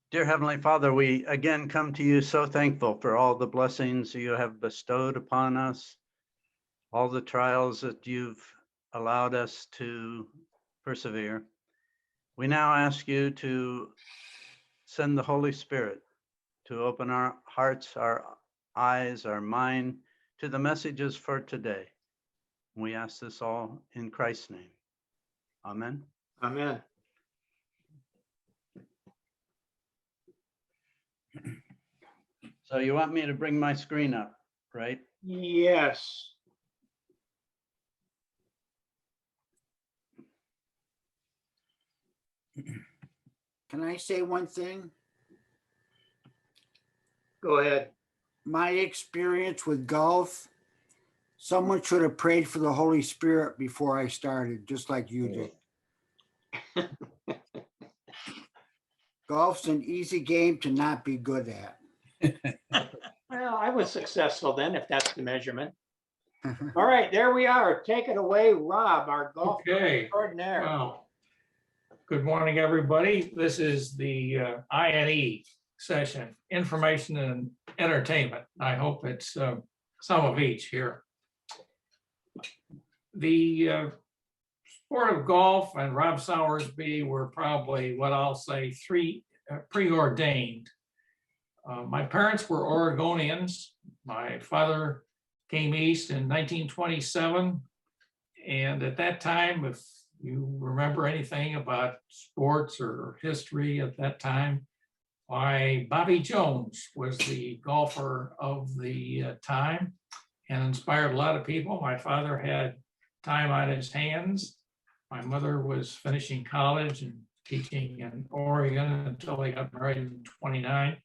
Dear Heavenly Father, we again come to you so thankful for all the blessings you have bestowed upon us, all the trials that you've allowed us to persevere. We now ask you to send the Holy Spirit to open our hearts, our eyes, our mind to the messages for today. We ask this all in Christ's name. Amen. Amen. So you want me to bring my screen up, right? Yes. Can I say one thing? Go ahead. My experience with golf, someone should have prayed for the Holy Spirit before I started, just like you did. Golf's an easy game to not be good at. Well, I was successful then, if that's the measurement. All right, there we are. Take it away, Rob, our golf Okay. extraordinaire. Well, good morning, everybody. This is the INE session, information and entertainment. I hope it's some of each here. The sport of golf and Rob Sowersby were probably what I'll say preordained. My parents were Oregonians. My father came east in 1927. And at that time, if you remember anything about sports or history at that time, why Bobby Jones was the golfer of the time and inspired a lot of people. My father had time on his hands. My mother was finishing college and teaching in Oregon until they got married in 29.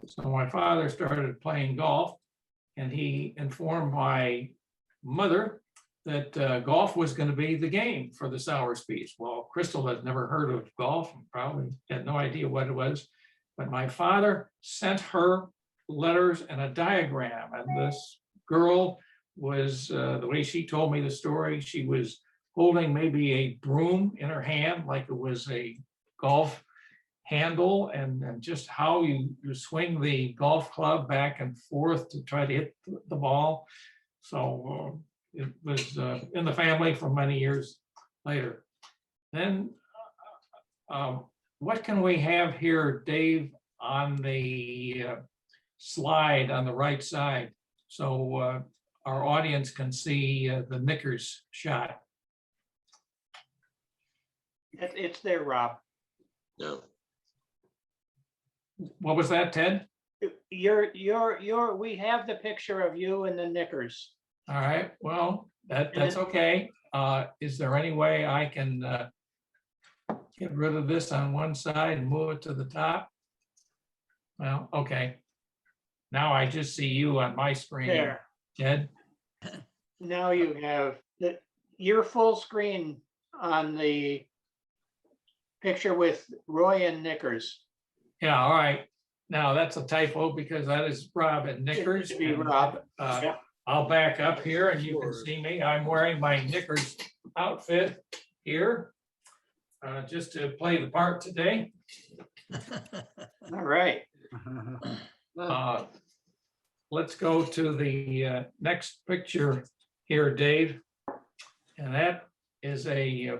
So my father started playing golf, and he informed my mother that golf was going to be the game for the Sowersbys. Well, Crystal had never heard of golf and probably had no idea what it was. But my father sent her letters and a diagram. And this girl was, the way she told me the story, she was holding maybe a broom in her hand, like it was a golf handle, and just how you swing the golf club back and forth to try to hit the ball. So it was in the family for many years later. Then what can we have here, Dave, on the slide on the right side, so our audience can see the knickers shot? It's there, Rob. No. What was that, Ted? We have the picture of you in the knickers. All right, well, that's okay. Is there any way I can get rid of this on one side and move it to the top? Well, okay. Now I just see you on my screen. There. Ted? Now you have your full screen on the picture with Roy and knickers. Yeah, all right. Now that's a typo because that is Rob in knickers. It should be Rob. Yeah. I'll back up here and you can see me. I'm wearing my knickers outfit here just to play the part today. All right. Let's go to the next picture here, Dave. And that is a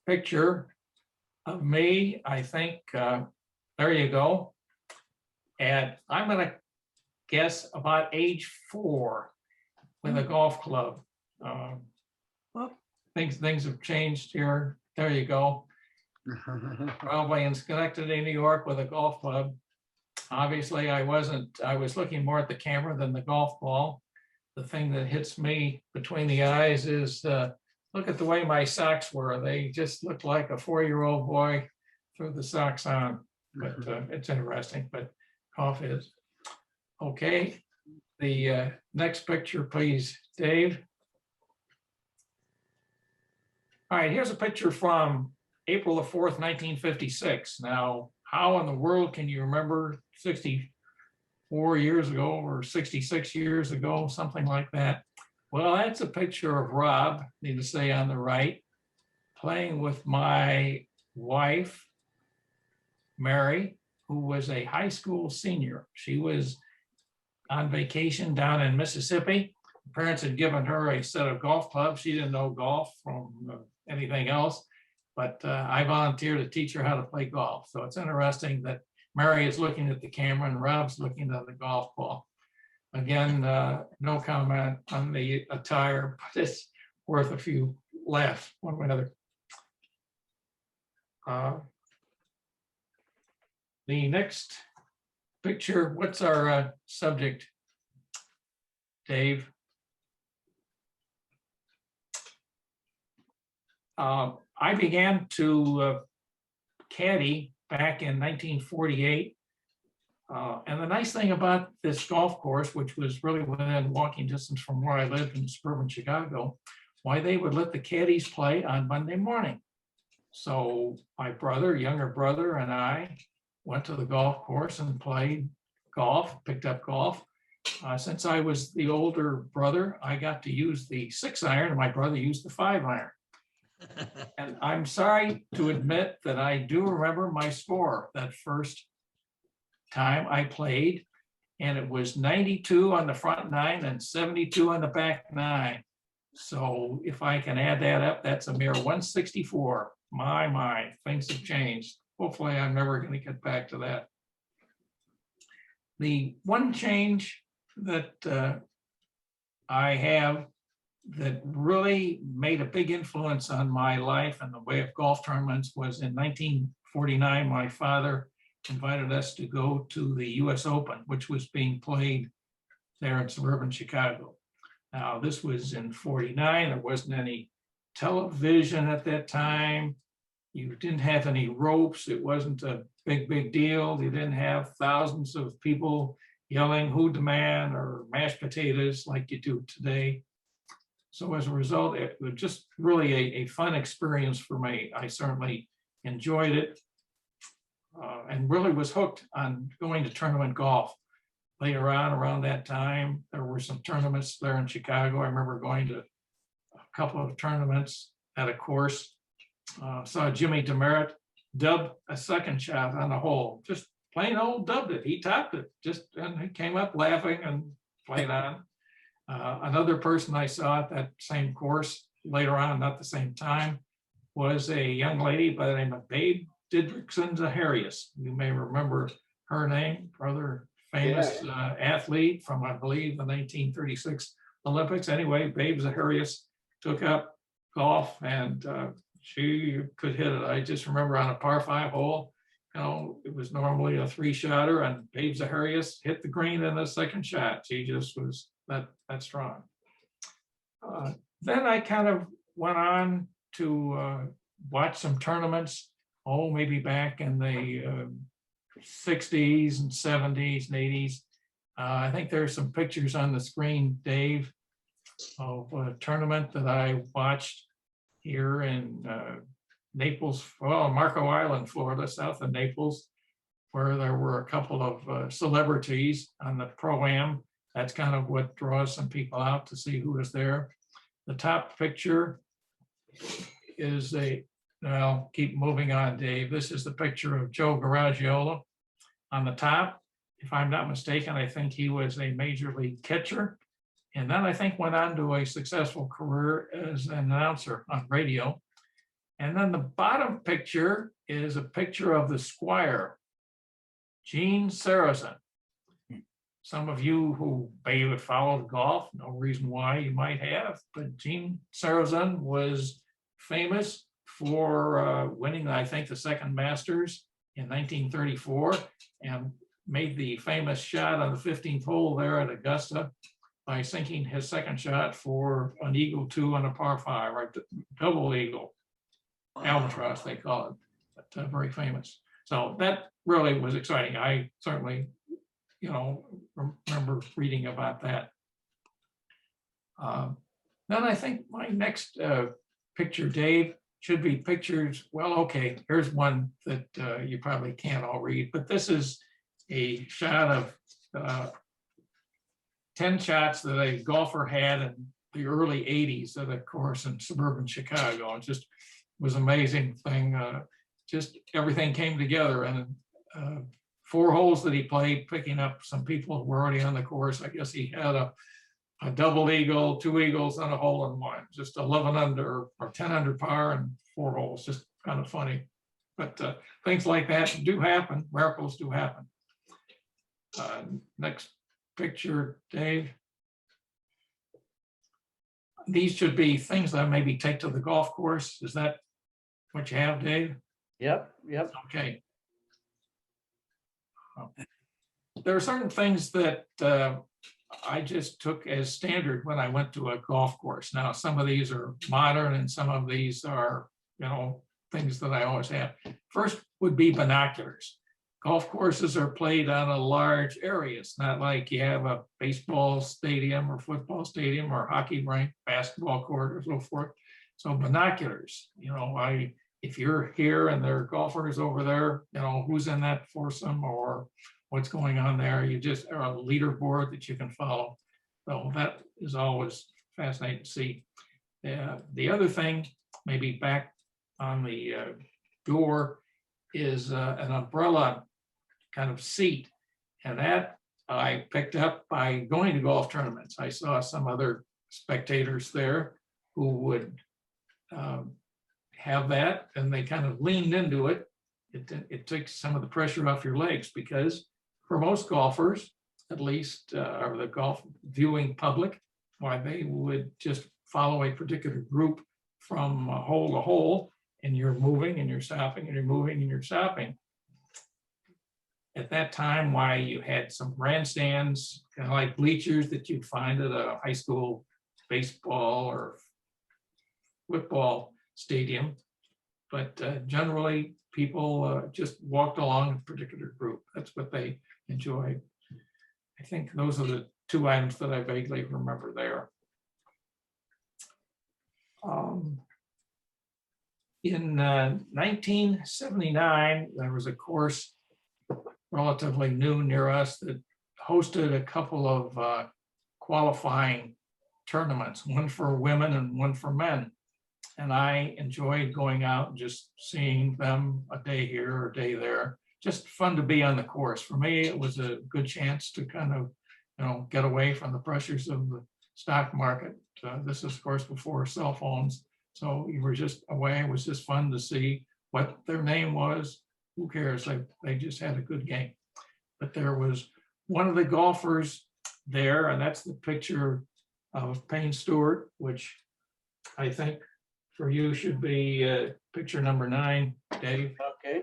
picture of me, I think. There you go. And I'm going to guess about age 4 with a golf club. Things have changed here. There you go. Probably in Schenectady, New York with a golf club. Obviously, I was looking more at the camera than the golf ball. The thing that hits me between the eyes is look at the way my socks were. They just looked like a 4-year-old boy threw the socks on. But it's interesting, but golf is. Okay, the next picture, please, Dave. All right, here's a picture from April the 4th, 1956. Now, how in the world can you remember 64 years ago or 66 years ago, something like that? Well, that's a picture of Rob, need to say on the right, playing with my wife Mary, who was a high school senior. She was on vacation down in Mississippi. Parents had given her a set of golf clubs. She didn't know golf from anything else, but I volunteered to teach her how to play golf. So it's interesting that Mary is looking at the camera and Rob's looking at the golf ball. Again, no comment on the attire, but it's worth a few laughs one way or another. The next picture, what's our subject, Dave? I began to caddy back in 1948. And the nice thing about this golf course, which was really within walking distance from where I lived in suburban Chicago, why they would let the caddies play on Monday morning. So my brother, younger brother, and I went to the golf course and played golf, picked up golf. Since I was the older brother, I got to use the 6-iron and my brother used the 5-iron. And I'm sorry to admit that I do remember my score that first time I played, and it was 92 on the front 9 and 72 on the back 9. So if I can add that up, that's a mere 164. My, things have changed. Hopefully I'm never going to get back to that. The one change that I have that really made a big influence on my life and the way of golf tournaments was in 1949, my father invited us to go to the US Open, which was being played there in suburban Chicago. Now, this was in 49. There wasn't any television at that time. You didn't have any ropes. It wasn't a big deal. You didn't have thousands of people yelling "Who the man" or mashed potatoes like you do today. So as a result, it was just really a fun experience for me. I certainly enjoyed it and really was hooked on going to tournament golf. Later on, around that time, there were some tournaments there in Chicago. I remember going to a couple of tournaments at a course. Saw Jimmy Demerit dub a second shot on a hole, just plain old dubbed it. He topped it, and he came up laughing and played on. Another person I saw at that same course later on, not the same time, was a young lady by the name of Babe Didrikson Zaharias. You may remember her name, rather famous athlete from, I believe, the 1936 Olympics. Anyway, Babe Zaharias took up golf and she could hit it. I just remember on a par 5 hole, it was normally a 3-shotter and Babe Zaharias hit the green in the second shot. She just was that strong. Then I kind of went on to watch some tournaments, maybe back in the 60s and 70s and 80s. I think there's some pictures on the screen, Dave, of a tournament that I watched here in Naples, Marco Island, Florida, south of Naples, where there were a couple of celebrities on the Pro-Am. That's kind of what draws some people out to see who is there. The top picture is keep moving on, Dave. This is the picture of Joe Garagiola on the top. If I'm not mistaken, I think he was a major league catcher. And then I think went on to a successful career as an announcer on radio. And then the bottom picture is a picture of the Squire, Gene Sarazen. Some of you who may have followed golf, no reason why you might have, but Gene Sarazen was famous for winning, I think, the second Masters in 1934 and made the famous shot on the 15th hole there at Augusta by sinking his second shot for an eagle 2 on a par 5, or double eagle, albatross they call it, but very famous. So that really was exciting. I certainly, remember reading about that. Then I think my next picture, Dave, should be pictures. Well, okay, here's one that you probably can't all read, but this is a shot of 10 shots that a golfer had in the early 80s at a course in suburban Chicago. It just was an amazing thing. Just everything came together. And 4 holes that he played, picking up some people who were already on the course. I guess he had a double eagle, 2 eagles, and a hole in one, just 11 under or 10 under par and 4 holes. Just kind of funny. But things like that do happen. Miracles do happen. Next picture, Dave. These should be things that I maybe take to the golf course. Is that what you have, Dave? Yep. Okay. There are certain things that I just took as standard when I went to a golf course. Now, some of these are modern and some of these are, things that I always have. First would be binoculars. Golf courses are played on a large area. It's not like you have a baseball stadium or football stadium or hockey rink, basketball court or so forth. So binoculars, if you're here and there are golfers over there, who's in that foursome or what's going on there, you just are a leaderboard that you can follow. So that is always fascinating to see. The other thing, maybe back on the door, is an umbrella kind of seat. And that I picked up by going to golf tournaments. I saw some other spectators there who would have that, and they kind of leaned into it. It takes some of the pressure off your legs, because for most golfers, at least, or the golf viewing public, why they would just follow a particular group from hole to hole, and you're moving and you're stopping and you're moving and you're stopping. At that time, why you had some grandstands, kind of like bleachers that you'd find at a high school baseball or football stadium. But generally, people just walked along a particular group. That's what they enjoyed. I think those are the 2 items that I vaguely remember there. In 1979, there was a course relatively new near us that hosted a couple of qualifying tournaments, one for women and one for men. And I enjoyed going out and just seeing them a day here or a day there. Just fun to be on the course. For me, it was a good chance to kind of, get away from the pressures of the stock market. This is, of course, before cell phones. So you were just away. It was just fun to see what their name was. Who cares? They just had a good game. But there was one of the golfers there, and that's the picture of Payne Stewart, which I think for you should be picture number 9, Dave. Okay.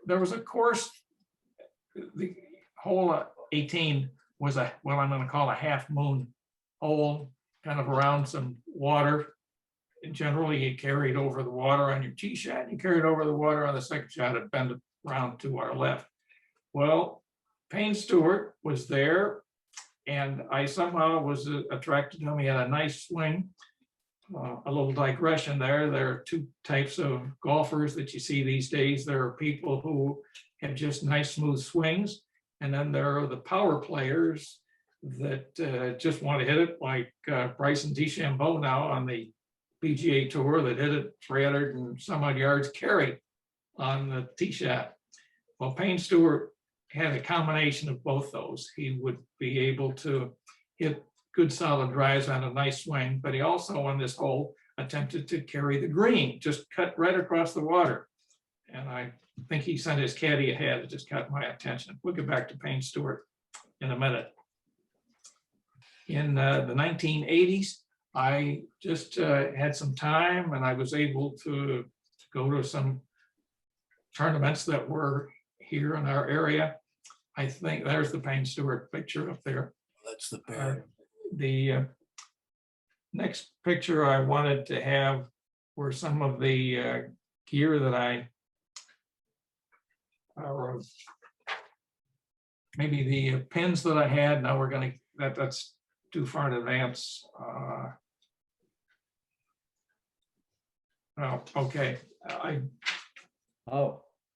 There was a course, the hole 18 was what I'm going to call a half moon hole, kind of around some water. And generally, you carried over the water on your tee shot, and you carried over the water on the second shot and bend it around to our left. Well, Payne Stewart was there, and I somehow was attracted to him. He had a nice swing. A little digression there. There are 2 types of golfers that you see these days. There are people who have just nice, smooth swings. And then there are the power players that just want to hit it, like Bryson DeChambeau now on the PGA Tour, that hit it 300 and some odd yards carry on the tee shot. Well, Payne Stewart had a combination of both those. He would be able to hit good solid drives on a nice swing, but he also on this hole attempted to carry the green, just cut right across the water. And I think he sent his caddy ahead. It just caught my attention. We'll get back to Payne Stewart in a minute. In the 1980s, I just had some time, and I was able to go to some tournaments that were here in our area. I think there's the Payne Stewart picture up there. That's the pair. The next picture I wanted to have were some of the gear that I, or maybe the pins that I had. Now we're going to, that's too far in advance. Oh, okay. I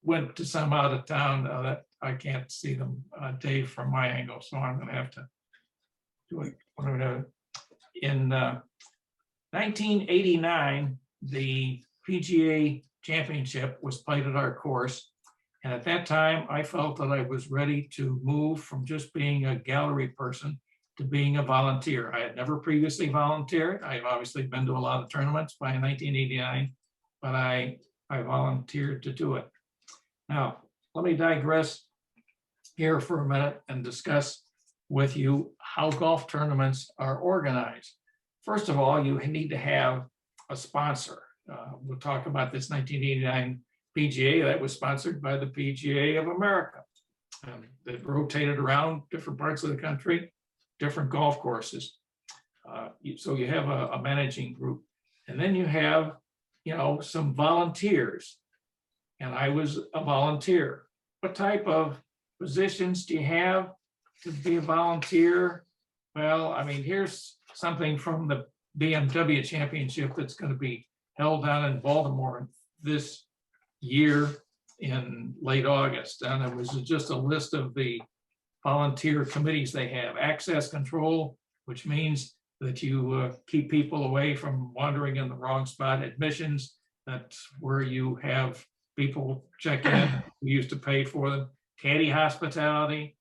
went to some out of town that I can't see them, Dave, from my angle, so I'm going to have to do it. In 1989, the PGA Championship was played at our course, And at that time, I felt that I was ready to move from just being a gallery person to being a volunteer. I had never previously volunteered. I've obviously been to a lot of tournaments by 1989, but I volunteered to do it. Now, let me digress here for a minute and discuss with you how golf tournaments are organized. First of all, you need to have a sponsor. We'll talk about this 1989 PGA that was sponsored by the PGA of America. That rotated around different parts of the country, different golf courses. So you have a managing group, and then you have, some volunteers. And I was a volunteer. What type of positions do you have to be a volunteer? Well, I mean, here's something from the BMW Championship that's going to be held down in Baltimore this year in late August. And it was just a list of the volunteer committees they have. Access control, which means that you keep people away from wandering in the wrong spot. Admissions, that's where you have people check in. We used to pay for them. Caddy hospitality,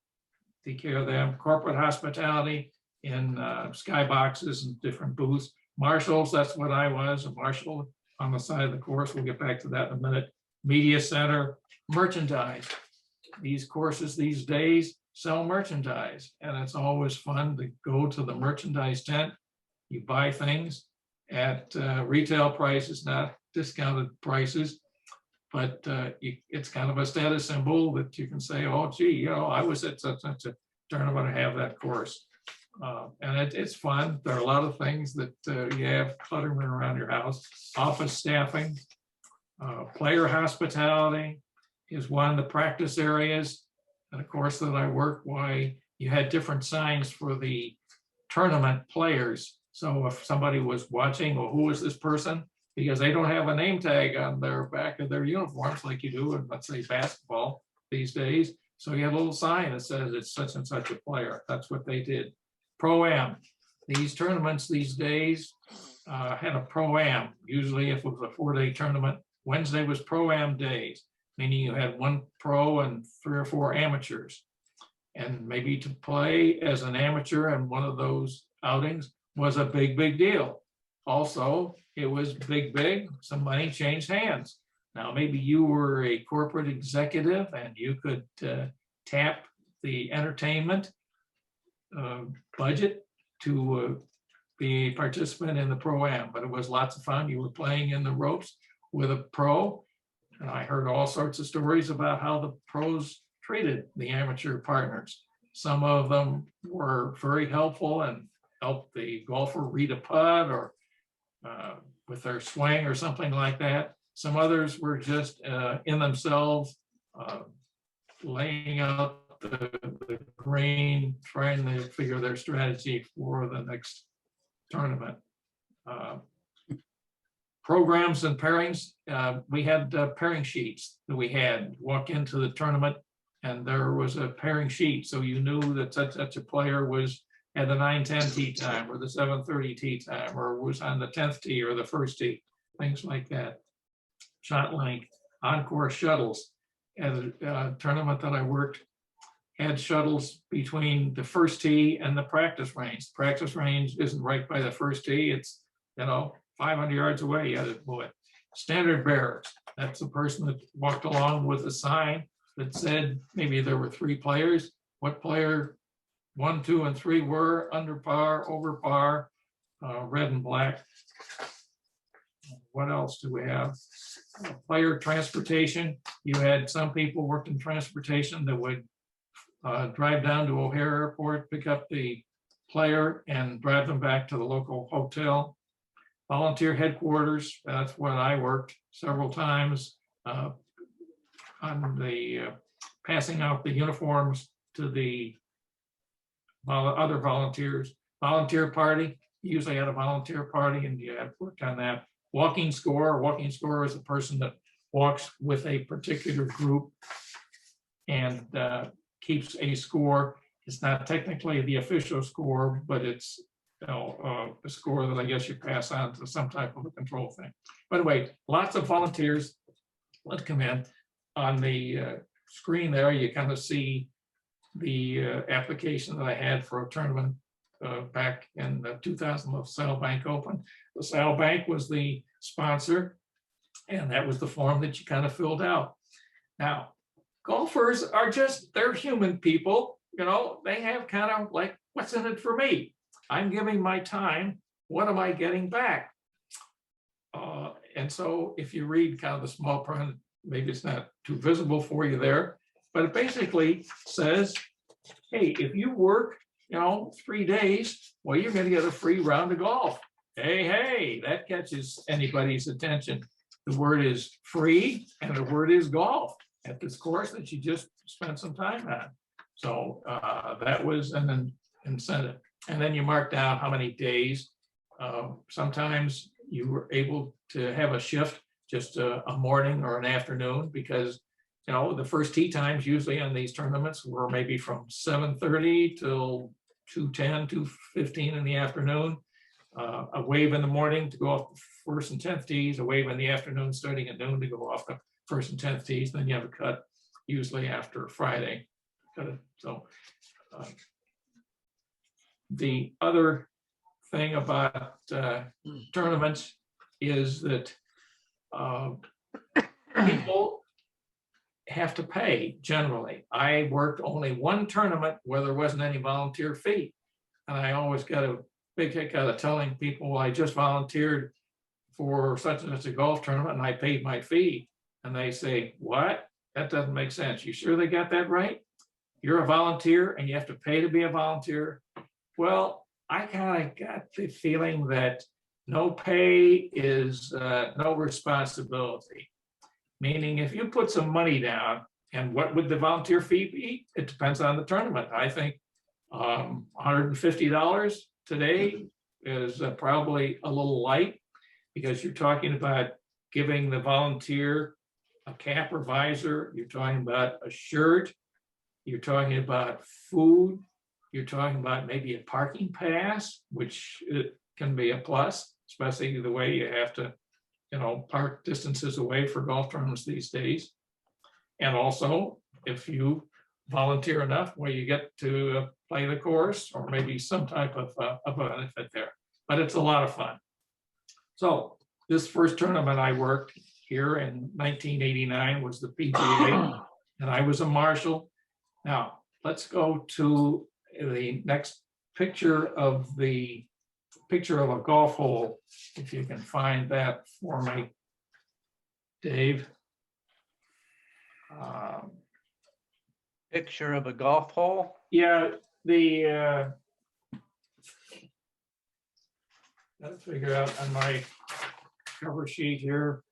take care of them. Corporate hospitality in skyboxes and different booths. Marshals, that's what I was, a marshal on the side of the course. We'll get back to that in a minute. Media center, merchandise. These courses these days sell merchandise, and it's always fun to go to the merchandise tent. You buy things at retail prices, not discounted prices, but it's kind of a status symbol that you can say, oh, gee, I was at such a tournament to have that course. And it's fun. There are a lot of things that you have cluttering around your house. Office staffing, player hospitality is one. The practice areas, and of course that I work, why you had different signs for the tournament players. So if somebody was watching, well, who is this person? Because they don't have a name tag on their back of their uniforms like you do in, let's say, basketball these days. So you have a little sign that says it's such and such a player. That's what they did. Pro-Am. These tournaments these days had a Pro-Am. Usually if it was a 4-day tournament, Wednesday was Pro-Am days, meaning you had one pro and 3 or 4 amateurs. And maybe to play as an amateur in one of those outings was a big, big deal. Also, it was big, some money changed hands. Now, maybe you were a corporate executive and you could tap the entertainment budget to be a participant in the Pro-Am, but it was lots of fun. You were playing in the ropes with a pro, and I heard all sorts of stories about how the pros treated the amateur partners. Some of them were very helpful and helped the golfer read a putt or with their swing or something like that. Some others were just in themselves laying out the green, trying to figure their strategy for the next tournament. Programs and pairings, we had pairing sheets that we had. Walk into the tournament and there was a pairing sheet, so you knew that such a player was at the 9:10 tee time or the 7:30 tee time, or was on the 10th tee or the first tee, things like that. Shot length, encore shuttles. At a tournament that I worked, had shuttles between the first tee and the practice range. The practice range isn't right by the first tee. It's 500 yards away. You had to move it. Standard bearers. That's the person that walked along with a sign that said maybe there were 3 players. What player 1, 2, and 3 were under par, over par, red and black. What else do we have? Player transportation. You had some people worked in transportation that would drive down to O'Hare Airport, pick up the player and drive them back to the local hotel. Volunteer headquarters, that's when I worked several times on the passing out the uniforms to the other volunteers. Volunteer party, you usually had a volunteer party and you had worked on that. Walking score is a person that walks with a particular group and keeps a score. It's not technically the official score, but it's a score that I guess you pass on to some type of a control thing. By the way, lots of volunteers would come in on the screen there, you kind of see the application that I had for a tournament back in 2000 of Saddle Bank Open. The Saddle Bank was the sponsor, and that was the form that you kind of filled out. Now, golfers are just, they're human people, you know, they have kind of like, what's in it for me? I'm giving my time, what am I getting back? And so if you read kind of the small print, maybe it's not too visible for you there, but it basically says, hey, if you work, you know, 3 days, well, you're going to get a free round of golf. Hey, that catches anybody's attention. The word is free and the word is golf at this course that you just spent some time on. So that was an incentive. And then you mark down how many days. Sometimes you were able to have a shift, just a morning or an afternoon, because you know the first tee times usually on these tournaments were maybe from 7:30 till 2:10, 2:15 in the afternoon. A wave in the morning to go off the first and 10th tees, a wave in the afternoon starting at noon to go off the first and 10th tees. Then you have a cut usually after Friday. So the other thing about tournaments is that people have to pay generally. I worked only one tournament where there wasn't any volunteer fee. And I always got a big kick out of telling people, well, I just volunteered for such and such a golf tournament and I paid my fee. And they say, what? That doesn't make sense. You sure they got that right? You're a volunteer and you have to pay to be a volunteer? Well, I kind of got the feeling that no pay is no responsibility. Meaning if you put some money down, and what would the volunteer fee be? It depends on the tournament. I think $150 today is probably a little light, because you're talking about giving the volunteer a cap or visor, you're talking about a shirt, you're talking about food, you're talking about maybe a parking pass, which can be a plus, especially the way you have to, you know, park distances away for golf tournaments these days. And also, if you volunteer enough, well, you get to play the course or maybe some type of a benefit there. But it's a lot of fun. So this first tournament I worked here in 1989 was the PGA, and I was a marshal. Now, let's go to the next picture of a golf hole, if you can find that for me, Dave. Picture of a golf hole? Yeah, let's figure out on my cover sheet here.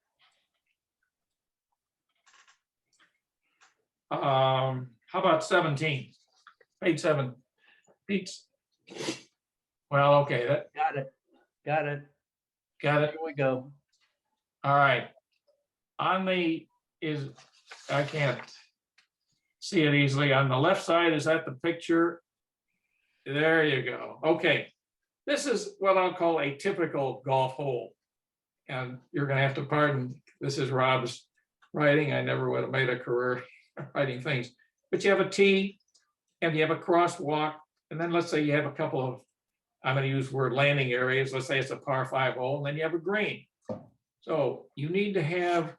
How about 17? Page 7. Pete's. Well, okay, that Got it. got it. Here we go. All right. On the I can't see it easily. On the left side, is that the picture? There you go. Okay. This is what I'll call a typical golf hole. And you're going to have to pardon, this is Rob's writing. I never would have made a career writing things. But you have a tee and you have a crosswalk. And then let's say you have a couple of, I'm going to use the word landing areas. Let's say it's a par 5 hole, and then you have a green. So you need to have,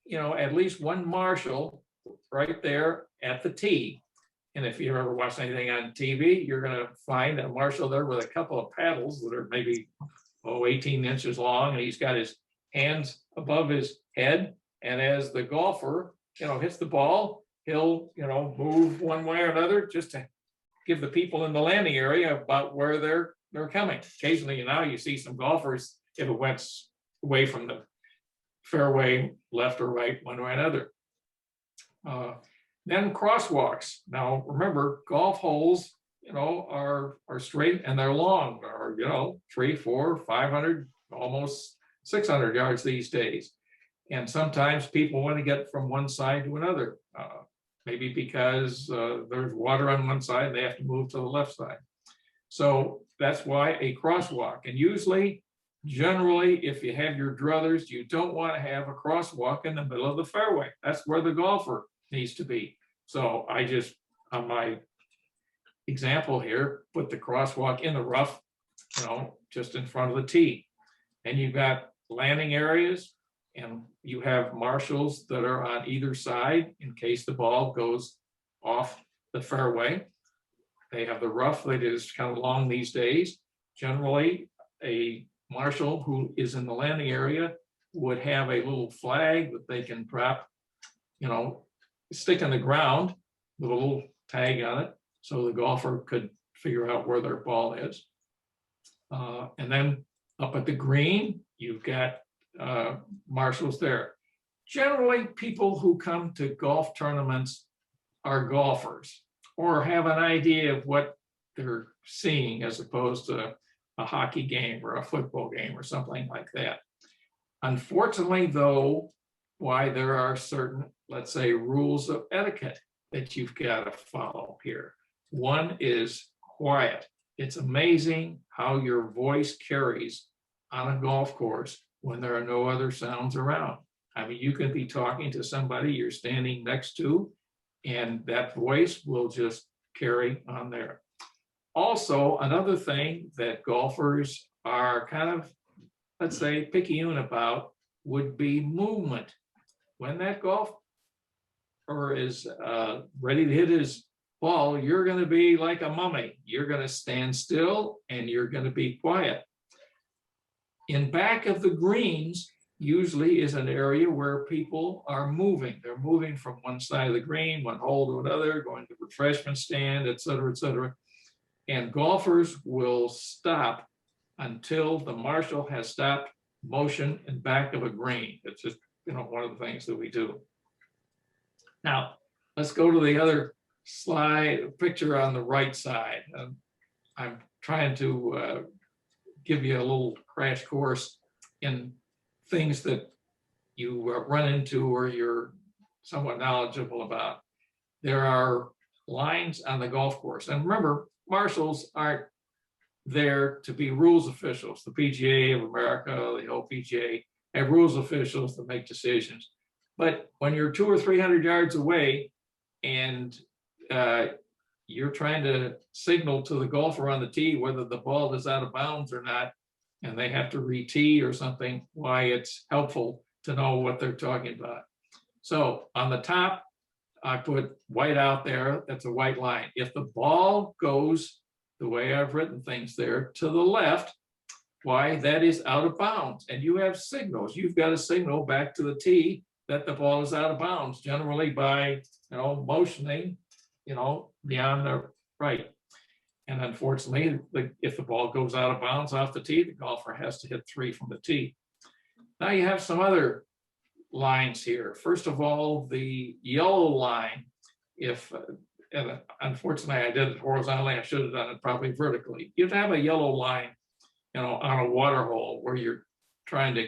you know, at least one marshal right there at the tee. And if you ever watch anything on TV, you're going to find a marshal there with a couple of paddles that are maybe 18 inches long, and he's got his hands above his head. And as the golfer, you know, hits the ball, he'll, you know, move one way or another just to give the people in the landing area about where they're coming. Occasionally, now you see some golfers, if it went away from the fairway, left or right, one way or another. Then crosswalks. Now, remember, golf holes, you know, are straight and they're long, or, you know, 300, 400, 500, almost 600 yards these days. And sometimes people want to get from one side to another, maybe because there's water on one side, they have to move to the left side. So that's why a crosswalk. And usually, generally, if you have your druthers, you don't want to have a crosswalk in the middle of the fairway. That's where the golfer needs to be. So I just, on my example here, put the crosswalk in the rough, just in front of the tee. And you've got landing areas, and you have marshals that are on either side in case the ball goes off the fairway. They have the rough that is kind of long these days. Generally, a marshal who is in the landing area would have a little flag that they can drop, stick in the ground with a little tag on it, so the golfer could figure out where their ball is. And then up at the green, you've got marshals there. Generally, people who come to golf tournaments are golfers or have an idea of what they're seeing as opposed to a hockey game or a football game or something like that. Unfortunately, though, why there are certain, let's say, rules of etiquette that you've got to follow here. One is quiet. It's amazing how your voice carries on a golf course when there are no other sounds around. I mean, you can be talking to somebody you're standing next to, and that voice will just carry on there. Also, another thing that golfers are kind of, let's say, picayune about would be movement. When that golfer is ready to hit his ball, you're going to be like a mummy. You're going to stand still and you're going to be quiet. In back of the greens usually is an area where people are moving. They're moving from one side of the green, one hole to another, going to the refreshment stand, et cetera, et cetera. And golfers will stop until the marshal has stopped motion in back of a green. It's just, one of the things that we do. Now, let's go to the other slide, picture on the right side. I'm trying to give you a little crash course in things that you run into or you're somewhat knowledgeable about. There are lines on the golf course. And remember, marshals aren't there to be rules officials. The PGA of America, the LPGA, have rules officials that make decisions. But when you're 200 or 300 yards away and you're trying to signal to the golfer on the tee whether the ball is out of bounds or not, and they have to re-tee or something, why it's helpful to know what they're talking about. So on the top, I put white out there. That's a white line. If the ball goes the way I've written things there to the left, why that is out of bounds. And you have signals. You've got to signal back to the tee that the ball is out of bounds, generally by motioning, beyond the right. And unfortunately, if the ball goes out of bounds off the tee, the golfer has to hit 3 from the tee. Now you have some other lines here. First of all, the yellow line, and unfortunately I did it horizontally, I should have done it probably vertically. You'd have a yellow line, on a water hole where you're trying to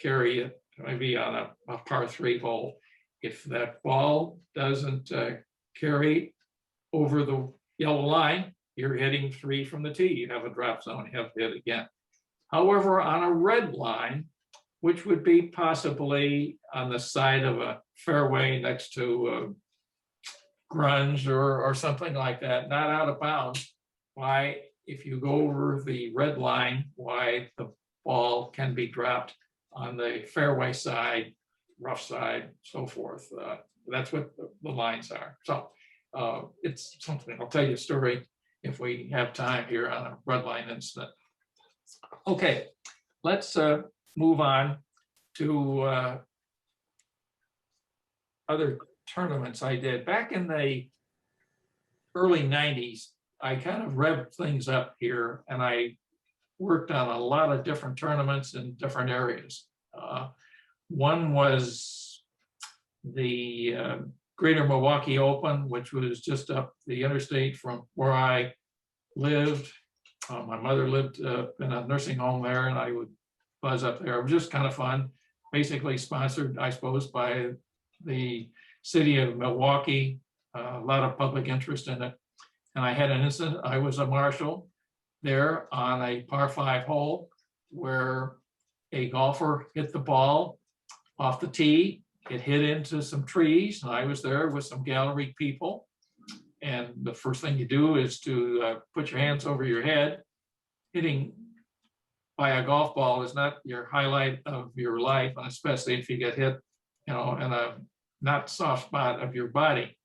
carry it, maybe on a par 3 hole. If that ball doesn't carry over the yellow line, you're hitting 3 from the tee. You have a drop zone, you have to hit again. However, on a red line, which would be possibly on the side of a fairway next to grunge or something like that, not out of bounds, why, if you go over the red line, why the ball can be dropped on the fairway side, rough side, so forth. That's what the lines are. So it's something, I'll tell you a story if we have time here on a red line incident. Okay, let's move on to other tournaments I did. Back in the early 90s, I kind of revved things up here and I worked on a lot of different tournaments in different areas. One was the Greater Milwaukee Open, which was just up the interstate from where I lived. My mother lived in a nursing home there, and I would buzz up there. It was just kind of fun. Basically sponsored, I suppose, by the city of Milwaukee. A lot of public interest in it. And I had an incident. I was a marshal there on a par 5 hole where a golfer hit the ball off the tee it hit into some trees, and I was there with some gallery people. And the first thing you do is to put your hands over your head. Hitting by a golf ball is not your highlight of your life, and especially if you get hit, in a not soft spot of your body.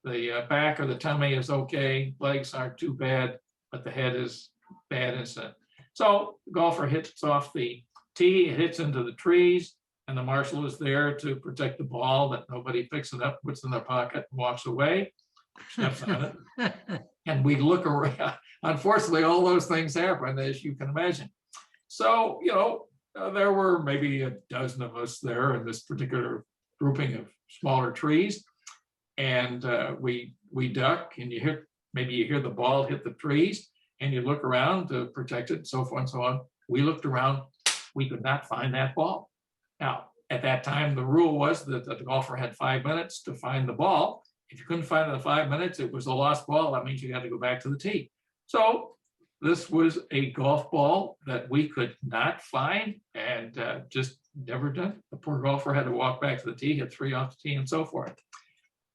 The back or the tummy is okay, legs aren't too bad, but the head is bad incident. So the golfer hits off the tee, it hits into the trees, and the marshal is there to protect the ball that nobody picks it up, puts in their pocket, and walks away, steps on it. And we look around. Unfortunately, all those things happen, as you can imagine. So, there were maybe a dozen of us there in this particular grouping of smaller trees. And we duck, and maybe you hear the ball hit the trees, and you look around to protect it, so forth and so on. We looked around, we could not find that ball. Now, at that time, the rule was that the golfer had 5 minutes to find the ball. If you couldn't find it in 5 minutes, it was a lost ball. That means you had to go back to the tee. So this was a golf ball that we could not find, and just never done. The poor golfer had to walk back to the tee, hit 3 off the tee, and so forth.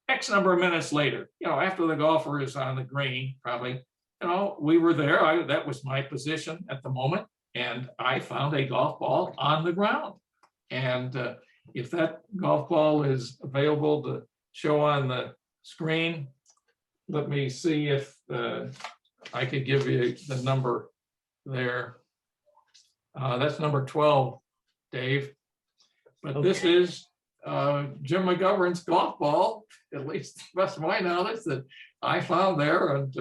X number of minutes later, after the golfer is on the green, probably, we were there. That was my position at the moment, and I found a golf ball on the ground. And if that golf ball is available to show on the screen, let me see if I could give you the number there. That's number 12, Dave. But Okay. This is Jim McGovern's golf ball, at least to the best of my knowledge, that I found there. And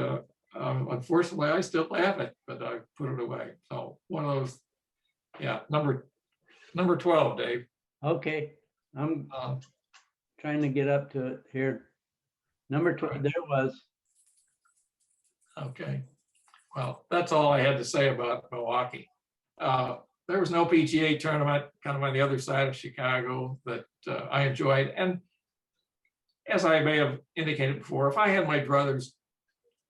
unfortunately, I still have it, but I put it away. So one of those, number 12, Dave. Okay, I'm trying to get up to it here. Number 12, there was. Okay. Well, that's all I had to say about Milwaukee. There was no PGA tournament kind of on the other side of Chicago that I enjoyed. And as I may have indicated before, if I had my druthers,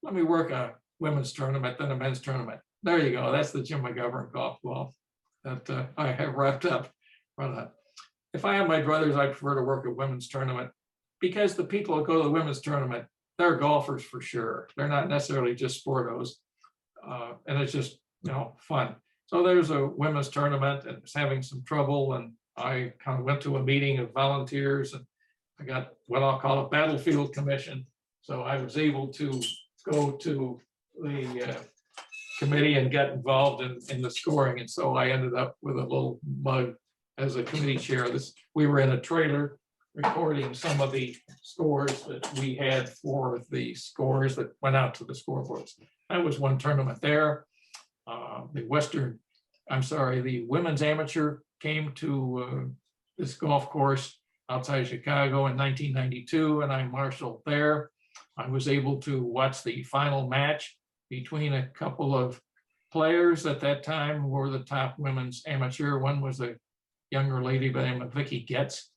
let me work a women's tournament, then a men's tournament. There you go. That's the Jim McGovern golf ball that I have wrapped up. If I had my druthers, I'd prefer to work a women's tournament, because the people that go to the women's tournament, they're golfers for sure. They're not necessarily just sportos. And it's just, fun. So there's a women's tournament, and it's having some trouble. And I kind of went to a meeting of volunteers, and I got what I'll call a battlefield commission. So I was able to go to the committee and get involved in the scoring. And so I ended up with a little mug as a committee chair. We were in a trailer recording some of the scores that we had for the scores that went out to the scoreboards. That was one tournament there. The women's amateur came to this golf course outside Chicago in 1992, and I marshaled there. I was able to watch the final match between a couple of players at that time who were the top women's amateur. One was a younger lady by the name of Vicky Getz,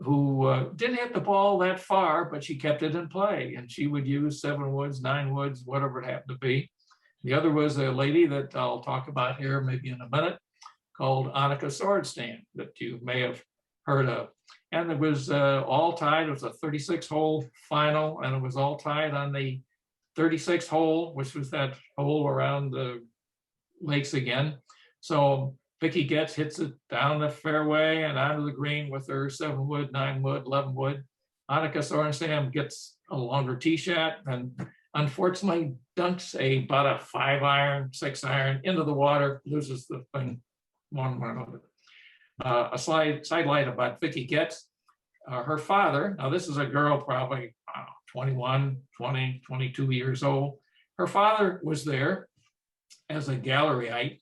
who didn't hit the ball that far, but she kept it in play, and she would use 7 woods, 9 woods, whatever it happened to be. The other was a lady that I'll talk about here maybe in a minute, called Annika Swordstand, that you may have heard of. And it was all tied. It was a 36-hole final, and it was all tied on the 36th hole, which was that hole around the lakes again. So Vicky Getz hits it down the fairway and onto the green with her 7 wood, 9 wood, 11 wood. Annika Sorenstam gets a longer tee shot and unfortunately dunks about a 5-iron, 6-iron into the water, loses the thing. A sidelight about Vicky Getz. Her father, now this is a girl probably 21, 20, 22 years old. Her father was there as a galleryite,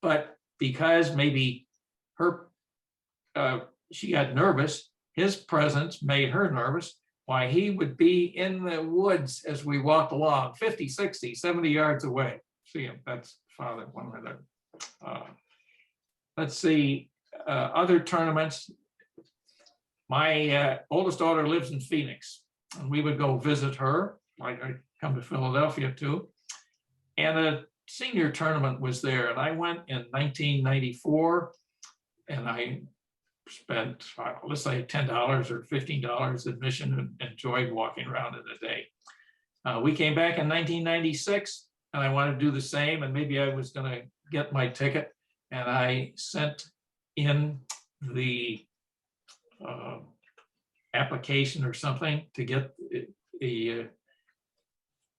but because maybe she got nervous, his presence made her nervous. Why, he would be in the woods as we walked along, 50, 60, 70 yards away. See him, that's father, one minute. Let's see, other tournaments. My oldest daughter lives in Phoenix, and we would go visit her. I come to Philadelphia too. And a senior tournament was there, and I went in 1994, and I spent, let's say $10 or $15 admission and enjoyed walking around in a day. We came back in 1996 and I wanted to do the same, and maybe I was going to get my ticket, and I sent in the application or something to get a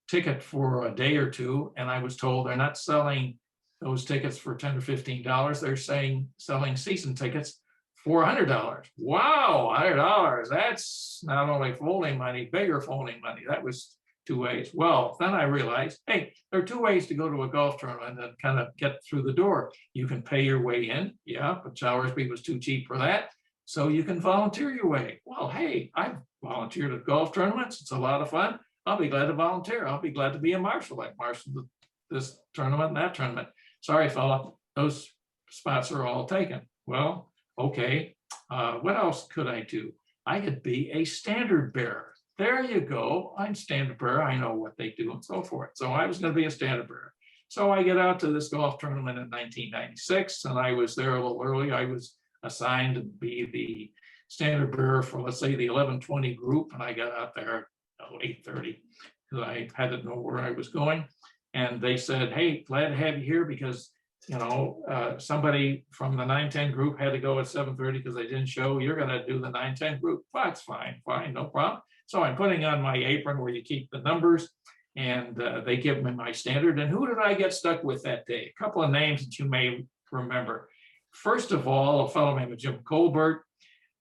ticket for a day or two, and I was told they're not selling those tickets for $10 or $15. They're selling season tickets for $100. Wow, $100. That's not only folding money, bigger folding money. That was two ways. Well, then I realized, hey, there are two ways to go to a golf tournament and kind of get through the door. You can pay your way in, yeah, but Sowersby was too cheap for that. So you can volunteer your way. Well, hey, I've volunteered at golf tournaments. It's a lot of fun. I'll be glad to volunteer. I'll be glad to be a marshal, like marshal this tournament and that tournament. Sorry, fella, those spots are all taken. Well, okay. What else could I do? I could be a standard bearer. There you go. I'm standard bearer. I know what they do and so forth. So I was going to be a standard bearer. So I get out to this golf tournament in 1996, and I was there a little early. I was assigned to be the standard bearer for, let's say, the 11:20 group, and I got out there at 8:30 because I had to know where I was going. And they said, hey, glad to have you here because, you know, somebody from the 9:10 group had to go at 7:30 because they didn't show. You're going to do the 9:10 group. Well, that's fine, no problem. So I'm putting on my apron where you keep the numbers, and they give me my standard. And who did I get stuck with that day? A couple of names that you may remember. First of all, a fellow named Jim Colbert.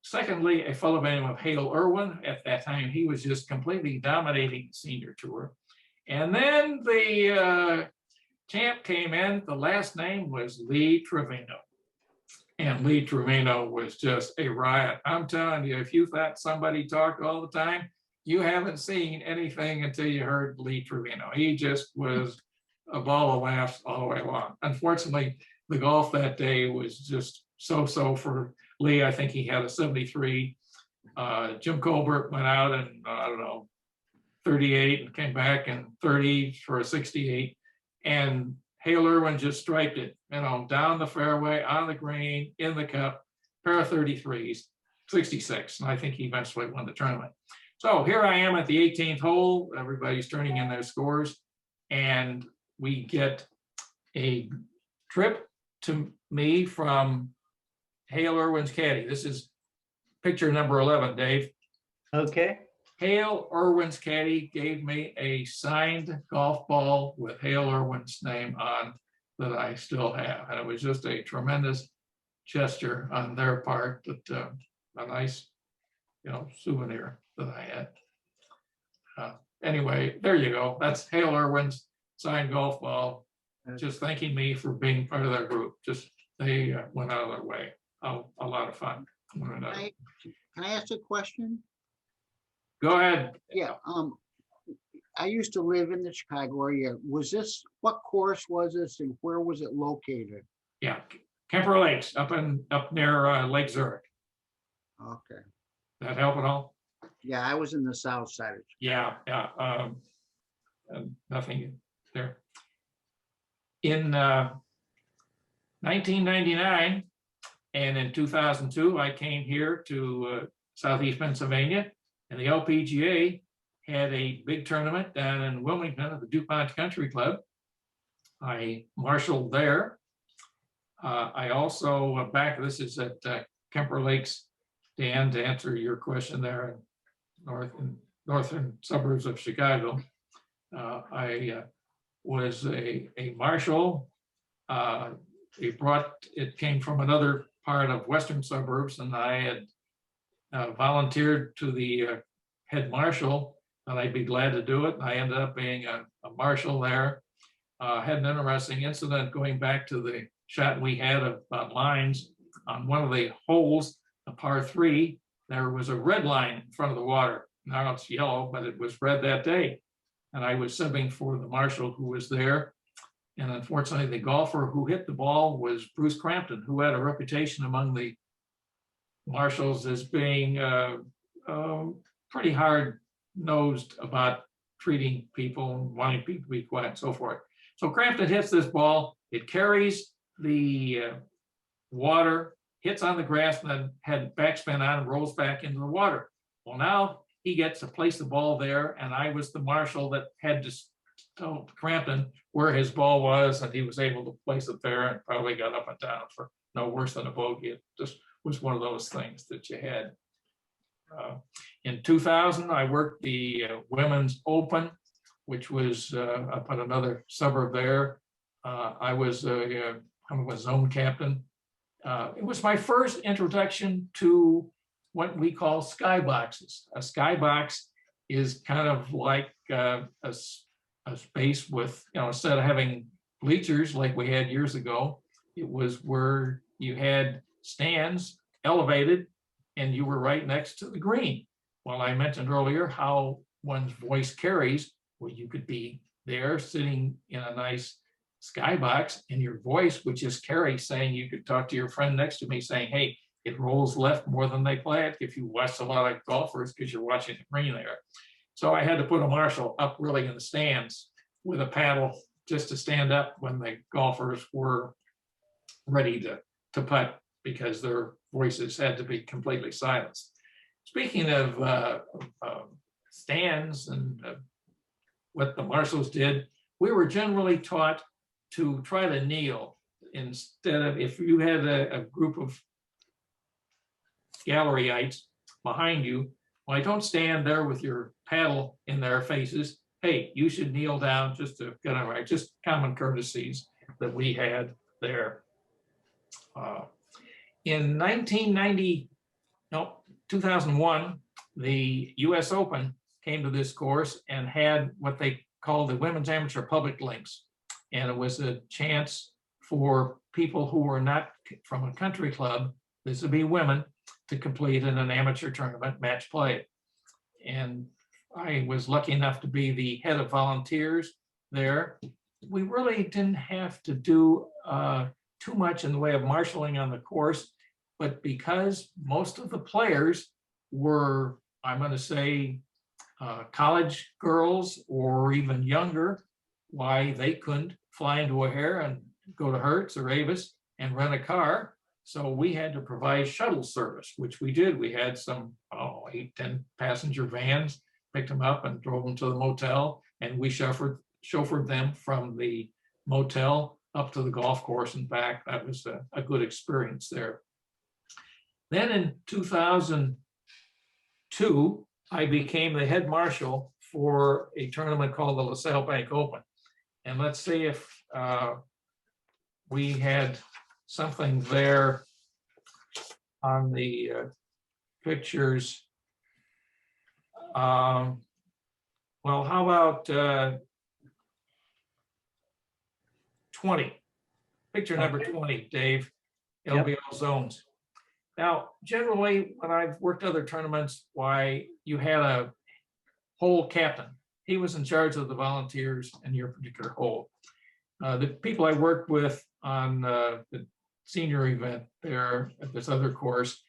Secondly, a fellow by the name of Hale Irwin. At that time, he was just completely dominating the senior tour. And then the champ came in. The last name was Lee Trevino. And Lee Trevino was just a riot. I'm telling you, if you thought somebody talked all the time, you haven't seen anything until you heard Lee Trevino. He just was a ball of laughs all the way along. Unfortunately, the golf that day was just so-so for Lee. I think he had a 73. Jim Colbert went out and, I don't know, 38 and came back in 30 for a 68. And Hale Irwin just striped it, you know, down the fairway, on the green, in the cup, pair of 33s, 66. And I think he eventually won the tournament. So here I am at the 18th hole. Everybody's turning in their scores. And we get a trip to me from Hale Irwin's caddy. This is picture number 11, Dave. Okay. Hale Irwin's caddy gave me a signed golf ball with Hale Irwin's name on that I still have. And it was just a tremendous gesture on their part, that a nice, you know, souvenir that I had. Anyway, there you go. That's Hale Irwin's signed golf ball, just thanking me for being part of their group. Just they went out of their way. A lot of fun. Can I ask a question? Go ahead. Yeah, I used to live in the Chicago area. What course was this and where was it located? Yeah, Kemper Lakes up near Lake Zurich. Okay. That help at all? Yeah, I was in the south side. Yeah. Nothing there. In 1999 and in 2002, I came here to Southeast Pennsylvania, and the LPGA had a big tournament down in Wilmington at the DuPont Country Club. I marshaled there. I also, this is at Kemper Lakes, Dan, to answer your question there in northern suburbs of Chicago. I was a marshal. It came from another part of western suburbs, and I had volunteered to the head marshal, and I'd be glad to do it. And I ended up being a marshal there. Had an interesting incident going back to the shot we had about lines on one of the holes, a par 3. There was a red line in front of the water. Now it's yellow, but it was red that day. And I was subbing for the marshal who was there. And unfortunately, the golfer who hit the ball was Bruce Crampton, who had a reputation among the marshals as being pretty hard-nosed about treating people and wanting people to be quiet and so forth. So Crampton hits this ball. It carries the water hits on the grass and then had backspin on and rolls back into the water. Well, now he gets to place the ball there, and I was the marshal that had to tell Crampton where his ball was, and he was able to place it there and probably got up and down for no worse than a bogey. It just was one of those things that you had. In 2000, I worked the Women's Open, which was up at another suburb there. I was a zone captain. It was my first introduction to what we call skyboxes. A skybox is kind of like a space with, instead of having bleachers like we had years ago, it was where you had stands elevated and you were right next to the green. Well, I mentioned earlier how one's voice carries. Well, you could be there sitting in a nice skybox and your voice would just carry, saying, you could talk to your friend next to me saying, hey, it rolls left more than they play it, if you watch a lot of golfers because you're watching the green there. So I had to put a marshal up really in the stands with a paddle just to stand up when the golfers were ready to putt, because their voices had to be completely silenced. Speaking of stands and what the marshals did, we were generally taught to try to kneel instead of, if you had a group of galleryites behind you, well, don't stand there with your paddle in their faces. Hey, you should kneel down just to get it right. Just common courtesies that we had there. In 2001, the US Open came to this course and had what they called the Women's Amateur Public Links. And it was a chance for people who were not from a country club, this would be women, to complete in an amateur tournament match play. And I was lucky enough to be the head of volunteers there. We really didn't have to do too much in the way of marshaling on the course, but because most of the players were, I'm going to say, college girls or even younger, why they couldn't fly into O'Hare and go to Hertz or Avis and rent a car. So we had to provide shuttle service, which we did. We had some 8-10 passenger vans, picked them up and drove them to the motel, and we chauffeured them from the motel up to the golf course and back. That was a good experience there. Then in 2002, I became the head marshal for a tournament called the LaSalle Bank Open. And let's see if we had something there on the pictures. Well, how about 20? Picture number 20, Dave, LBL zones. Now, generally, when I've worked other tournaments, why you had a hole captain. He was in charge of the volunteers in your particular hole. The people I worked with on the senior event there at this other course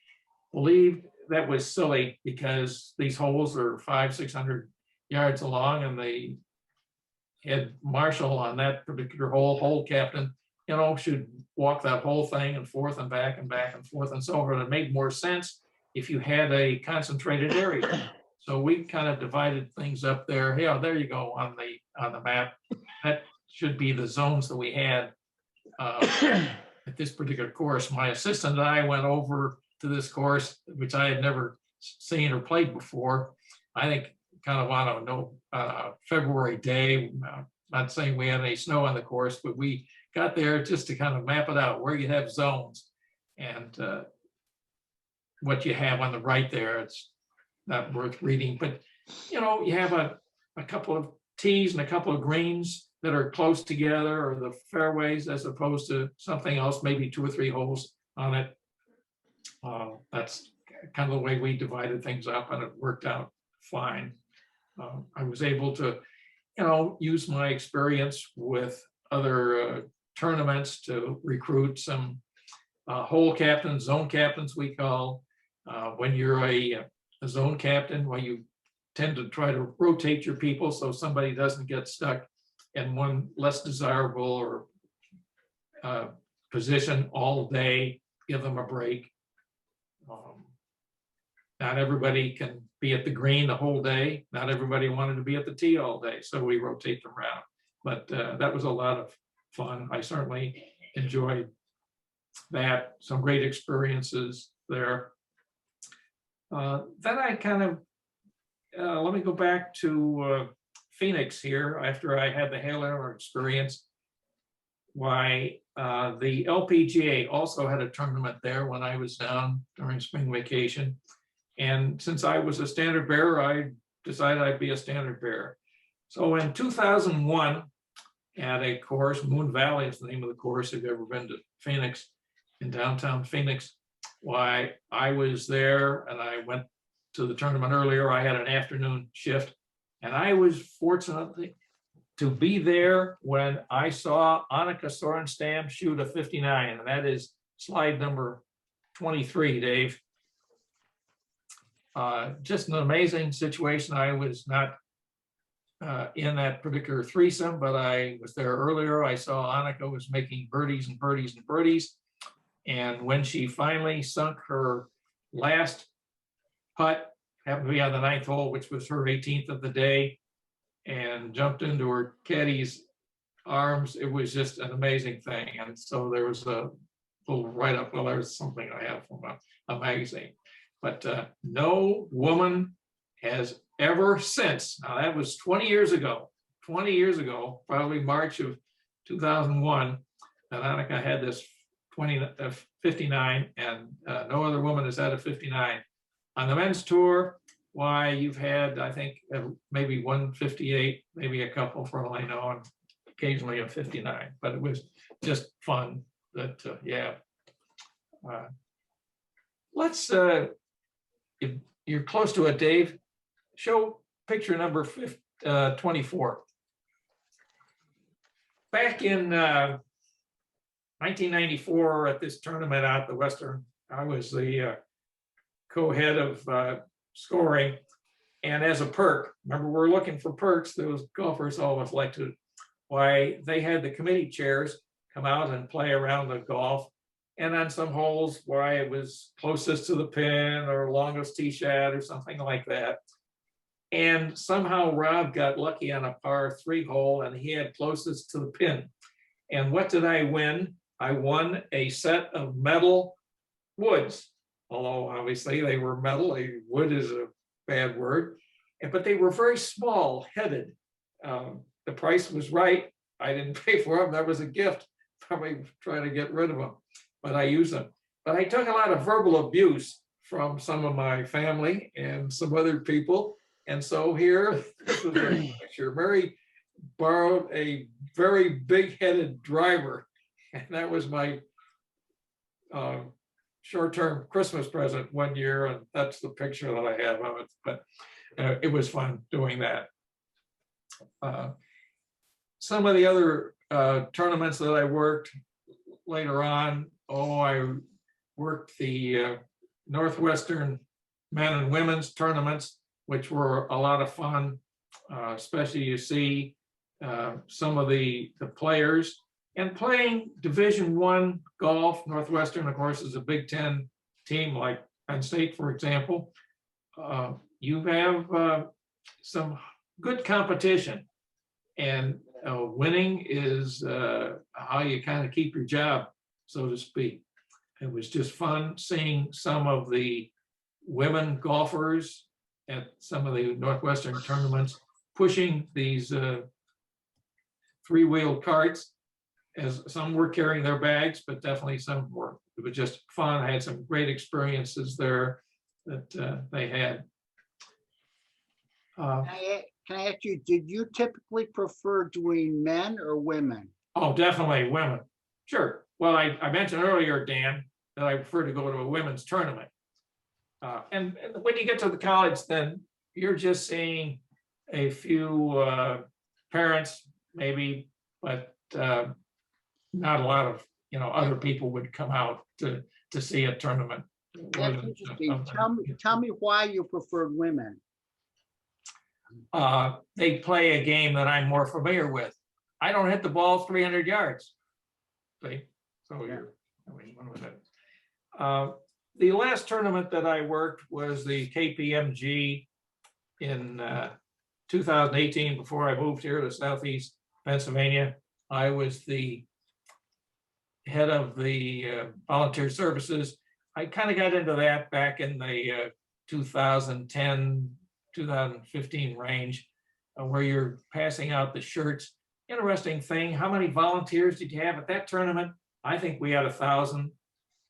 believed that was silly because these holes are 500-600 yards long, and the head marshal on that particular hole captain, should walk that whole thing and forth and back and back and forth and so on. It made more sense if you had a concentrated area. So we kind of divided things up there. Yeah, there you go on the map. That should be the zones that we had at this particular course. My assistant and I went over to this course, which I had never seen or played before. I think kind of on a February day, not saying we had any snow on the course, but we got there just to kind of map it out where you have zones and what you have on the right there. It's not worth reading, but you have a couple of tees and a couple of greens that are close together, or the fairways, as opposed to something else, maybe 2 or 3 holes on it. That's kind of the way we divided things up, and it worked out fine. I was able to, use my experience with other tournaments to recruit some hole captains, zone captains, we call. When you're a zone captain, well, you tend to try to rotate your people so somebody doesn't get stuck in one less desirable or position all day. give them a break. Not everybody can be at the green the whole day. Not everybody wanted to be at the tee all day, so we rotate them around. But that was a lot of fun. I certainly enjoyed that. Some great experiences there. Then I kind of, let me go back to Phoenix here after I had the Halo experience. Why, the LPGA also had a tournament there when I was down during spring vacation. And since I was a standard bearer, I decided I'd be a standard bearer. So in 2001, at a course, Moon Valley is the name of the course, if you've ever been to Phoenix, in downtown Phoenix, why I was there and I went to the tournament earlier. I had an afternoon shift and I was fortunate to be there when I saw Annika Sorenstam shoot a 59, and that is slide number 23, Dave. Just an amazing situation. I was not in that particular threesome, but I was there earlier. I saw Annika was making birdies and birdies and birdies. And when she finally sunk her last putt, happened to be on the 9th hole, which was her 18th of the day, and jumped into her caddy's arms, it was just an amazing thing. And so there was a little write-up. Well, there's something I have from a magazine. But no woman has ever since, now that was 20 years ago, probably March of 2001, that Annika had this 59, and no other woman has had a 59. On the men's tour, why, you've had, I think, maybe 158, maybe a couple for all I know, and occasionally a 59, but it was just fun that, yeah. Let's, if you're close to it, Dave, show picture number 24. Back in 1994 at this tournament out the Western, I was the co-head of scoring. And as a perk, remember, we're looking for perks, those golfers always like to, why, they had the committee chairs come out and play around the golf. And on some holes why it was closest to the pin or longest tee shot or something like that. And somehow Rob got lucky on a par 3 hole and he had closest to the pin. And what did I win? I won a set of metal woods, although obviously they were metal. Wood is a bad word, but they were very small headed. The price was right. I didn't pay for them. That was a gift. Probably trying to get rid of them, but I used them. But I took a lot of verbal abuse from some of my family and some other people. And so here, this was a picture. Mary borrowed a very big-headed driver, and that was my short-term Christmas present one year, and that's the picture that I have of it. But it was fun doing that. Some of the other tournaments that I worked later on, I worked the Northwestern men and women's tournaments, which were a lot of fun, especially you see some of the players. And playing Division I golf, Northwestern, of course, is a Big Ten team like Penn State, for example. You have some good competition, and winning is how you kind of keep your job, so to speak. It was just fun seeing some of the women golfers at some of the Northwestern tournaments pushing these 3-wheel carts, as some were carrying their bags, but definitely some were. It was just fun. I had some great experiences there that they had. Can I ask you, did you typically prefer doing men or women? Oh, definitely women. Sure. Well, I mentioned earlier, Dan, that I prefer to go to a women's tournament. And when you get to the college, then you're just seeing a few parents, maybe, but not a lot of, other people would come out to see a tournament. That's interesting. Tell me why you preferred women. They play a game that I'm more familiar with. I don't hit the ball 300 yards. See? So Yeah. when was it? The last tournament that I worked was the KPMG in 2018, before I moved here to Southeast Pennsylvania. I was the head of the volunteer services. I kind of got into that back in the 2010, 2015 range, where you're passing out the shirts. Interesting thing, how many volunteers did you have at that tournament? I think we had 1,000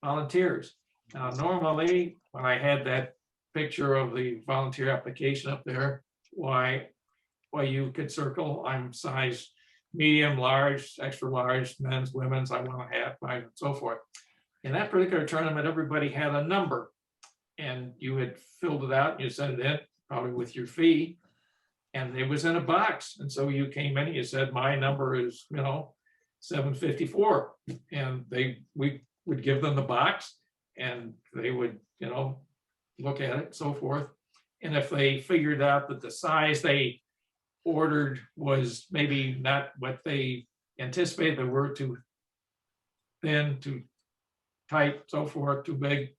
volunteers. Now, normally, when I had that picture of the volunteer application up there, why you could circle, I'm size medium, large, extra large, men's, women's, I want a hat, and so forth. In that particular tournament, everybody had a number, and you had filled it out, and you sent it in, probably with your fee, and it was in a box. And so you came in and you said, my number is, 754. And we would give them the box, and they would, look at it, so forth. And if they figured out that the size they ordered was maybe not what they anticipated, they were too thin, too tight, so forth, too big,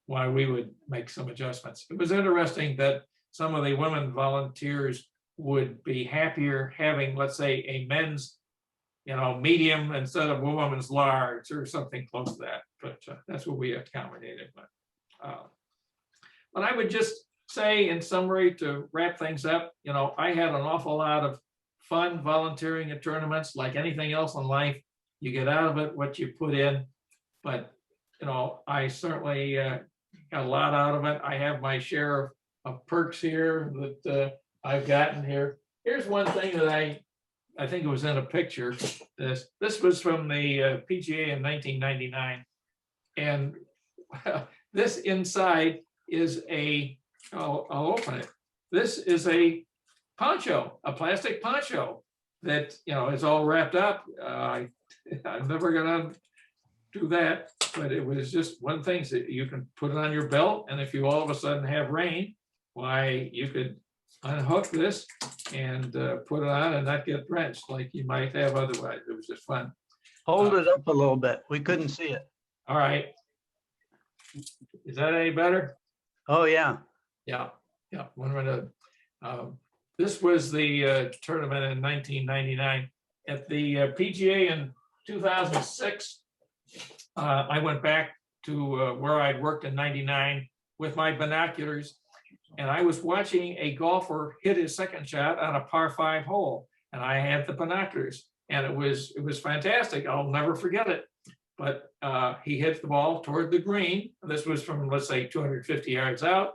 why we would make some adjustments. It was interesting that some of the women volunteers would be happier having, let's say, a men's, medium instead of a woman's large or something close to that. But that's what we accommodated. But I would just say, in summary, to wrap things up, I had an awful lot of fun volunteering at tournaments. Like anything else in life, you get out of it what you put in. But I certainly got a lot out of it. I have my share of perks here that I've gotten here. Here's one thing that I think it was in a picture. This was from the PGA in 1999, and this inside is I'll open it. This is a poncho, a plastic poncho that is all wrapped up. I'm never gonna do that, but it was just one thing that you can put it on your belt, and if you all of a sudden have rain, why, you could unhook this and put it on and not get drenched like you might have otherwise. It was just fun. Hold it up a little bit. We couldn't see it. All right. Is that any better? Oh, yeah. Yeah. 1 minute. This was the tournament in 1999. At the PGA in 2006, I went back to where I'd worked in 99 with my binoculars, and I was watching a golfer hit his second shot on a par 5 hole, and I had the binoculars, and it was fantastic. I'll never forget it. But he hit the ball toward the green. This was from, let's say, 250 yards out.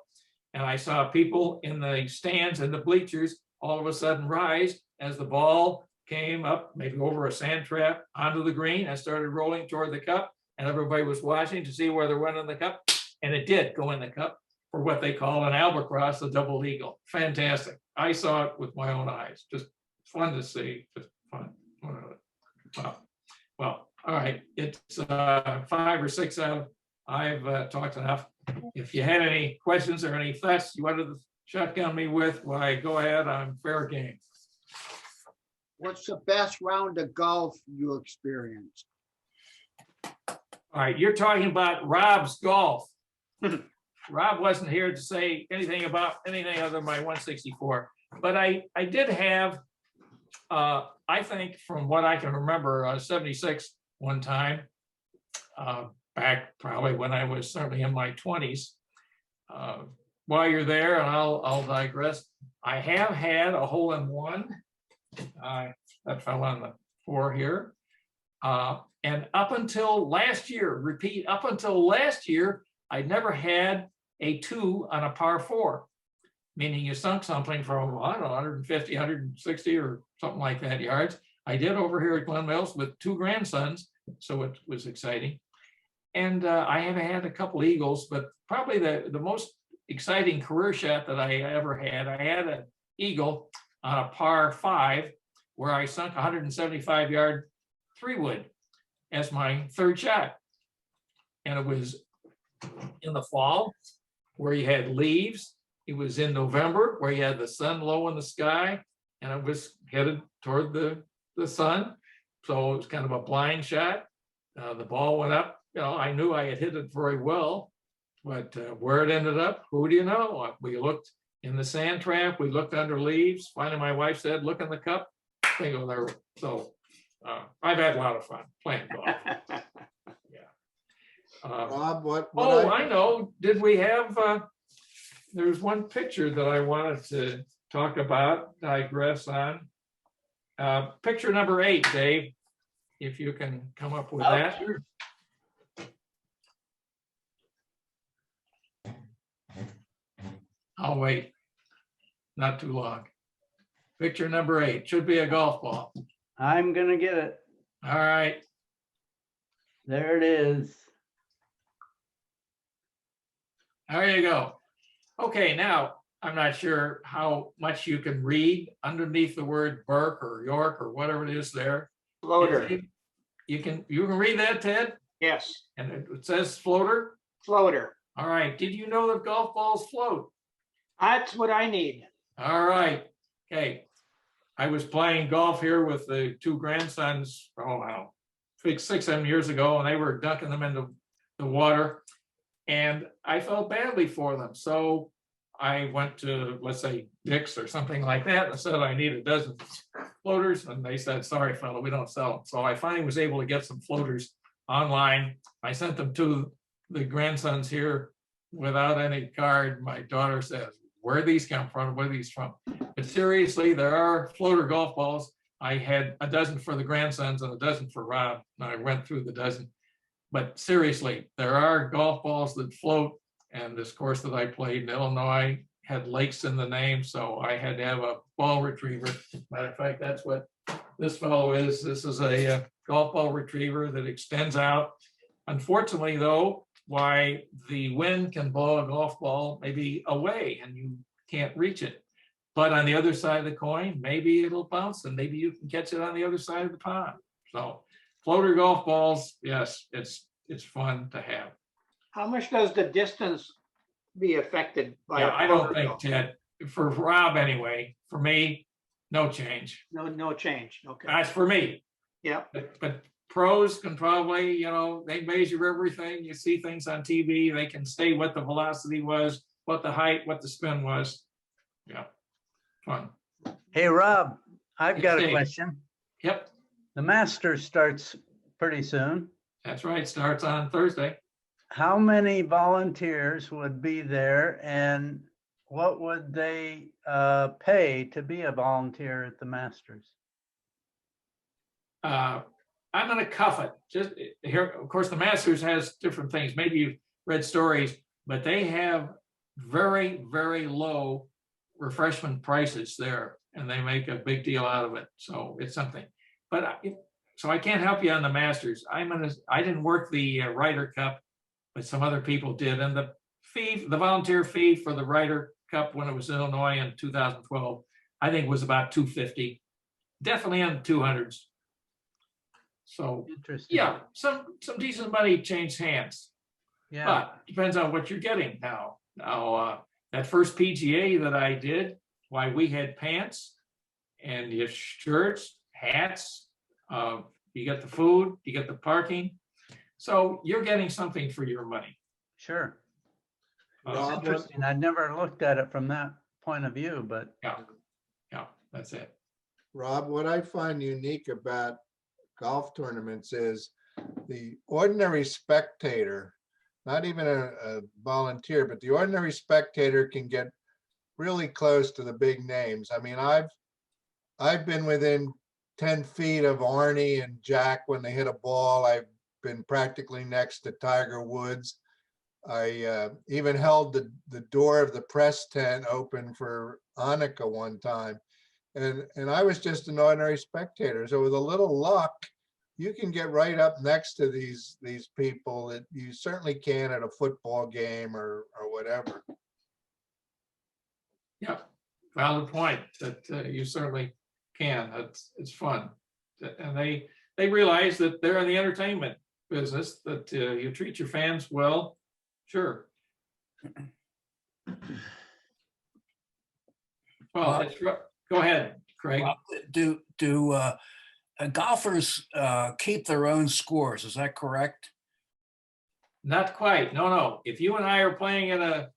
And I saw people in the stands and the bleachers all of a sudden rise as the ball came up, maybe over a sand trap, onto the green and started rolling toward the cup. And everybody was watching to see whether it went in the cup. And it did go in the cup for what they call an albatross, a double eagle. Fantastic. I saw it with my own eyes. Just fun to see. Just fun. Wow. Well, all right. It's 5 or 6 out. I've talked enough. If you had any questions or any thoughts you wanted to shotgun me with, why, go ahead. I'm fair game. What's the best round of golf you experienced? All right. You're talking about Rob's golf. Rob wasn't here to say anything about anything other than my 164. But I did have, I think, from what I can remember, 76 one time, back probably when I was certainly in my 20s. While you're there, and I'll digress, I have had a hole-in-one that fell on the 4 here. And up until last year, up until last year, I never had a 2 on a par 4, meaning you sunk something from, I don't know, 150, 160 or something like that yards. I did over here at Glen Mills with 2 grandsons, so it was exciting. And I have had a couple eagles, but probably the most exciting career shot that I ever had, I had an eagle on a par 5 where I sunk 175-yard 3-wood as my 3rd shot. And it was in the fall where you had leaves. It was in November where you had the sun low in the sky, and it was headed toward the sun. So it was kind of a blind shot. The ball went up I knew I had hit it very well, but where it ended up, who do you know? We looked in the sand trap, we looked under leaves. Finally, my wife said, look in the cup. Bingo, there. So I've had a lot of fun playing golf. Rob, what Oh, I know. Did we have, there's one picture that I wanted to talk about, digress on. Picture number 8, Dave, if you can come up with that. I'll wait. Not too long. Picture number 8 should be a golf ball. I'm gonna get it. All right. There it is. There you go. Okay, now I'm not sure how much you can read underneath the word Burke or York or whatever it is there. Floater, You can read that, Ted? yes, And it says floater. floater. All right. Did you know that golf balls float? That's what I need. All right. Okay. I was playing golf here with the 2 grandsons, oh, wow, 6-7 years ago, and they were dunking them into the water. And I felt badly for them. So I went to, let's say, Dick's or something like that, and said I need a dozen floaters. And they said, sorry, fella, we don't sell them. So I finally was able to get some floaters online. I sent them to the grandsons here without any card. My daughter says, where do these come from? Where are these from? But seriously, there are floater golf balls. I had a dozen for the grandsons and a dozen for Rob. And I went through the dozen. But seriously, there are golf balls that float. And this course that I played in Illinois had lakes in the name. So I had to have a ball retriever. Matter of fact, that's what this fellow is. This is a golf ball retriever that extends out. Unfortunately, though, why the wind can blow a golf ball maybe away and you can't reach it. But on the other side of the coin, maybe it'll bounce and maybe you can catch it on the other side of the pond. So floater golf balls, yes, it's fun to have. How much does the distance be affected by? Yeah, a I don't floater think, golf? Ted, for Rob anyway, for me, no change. No change. Okay. That's for me. Yeah. But pros can probably, they measure everything. You see things on TV. They can say what the velocity was, what the height, what the spin was. Yeah, fun. Hey, Rob, I've got a Hey. question. Yep, The Masters starts pretty soon. that's right. Starts on Thursday. How many volunteers would be there and what would they pay to be a volunteer at the Masters? I'm going to cuff it. Just here, of course, the Masters has different things. Maybe you've read stories, but they have very, very low refreshment prices there, and they make a big deal out of it. So it's something. But so I can't help you on the Masters. I didn't work the Ryder Cup, but some other people did, and the volunteer fee for the Ryder Cup when it was in Illinois in 2012, I think was about $250. Definitely on the 200s. So Interesting. yeah, some decent money changed hands, Yeah. but depends on what you're getting now. Now that first PGA that I did, why we had pants and you have shirts, hats, you get the food, you get the parking, so you're getting something for your money. Sure. It's Rob, interesting. I'd never looked at it from that point of view, but Yeah, that's it. Rob, what I find unique about golf tournaments is the ordinary spectator, not even a volunteer, but the ordinary spectator can get really close to the big names. I mean, I've been within 10 feet of Arnie and Jack when they hit a ball. I've been practically next to Tiger Woods. I even held the door of the press tent open for Annika one time. And I was just an ordinary spectator. So with a little luck, you can get right up next to these people that you certainly can at a football game or whatever. Yeah, valid point that you certainly can. It's fun. And they realize that they're in the entertainment business, that you treat your fans well. Sure. Well, go ahead, Craig. Do golfers keep their own scores? Is that correct? Not quite. No. If you and I are playing in a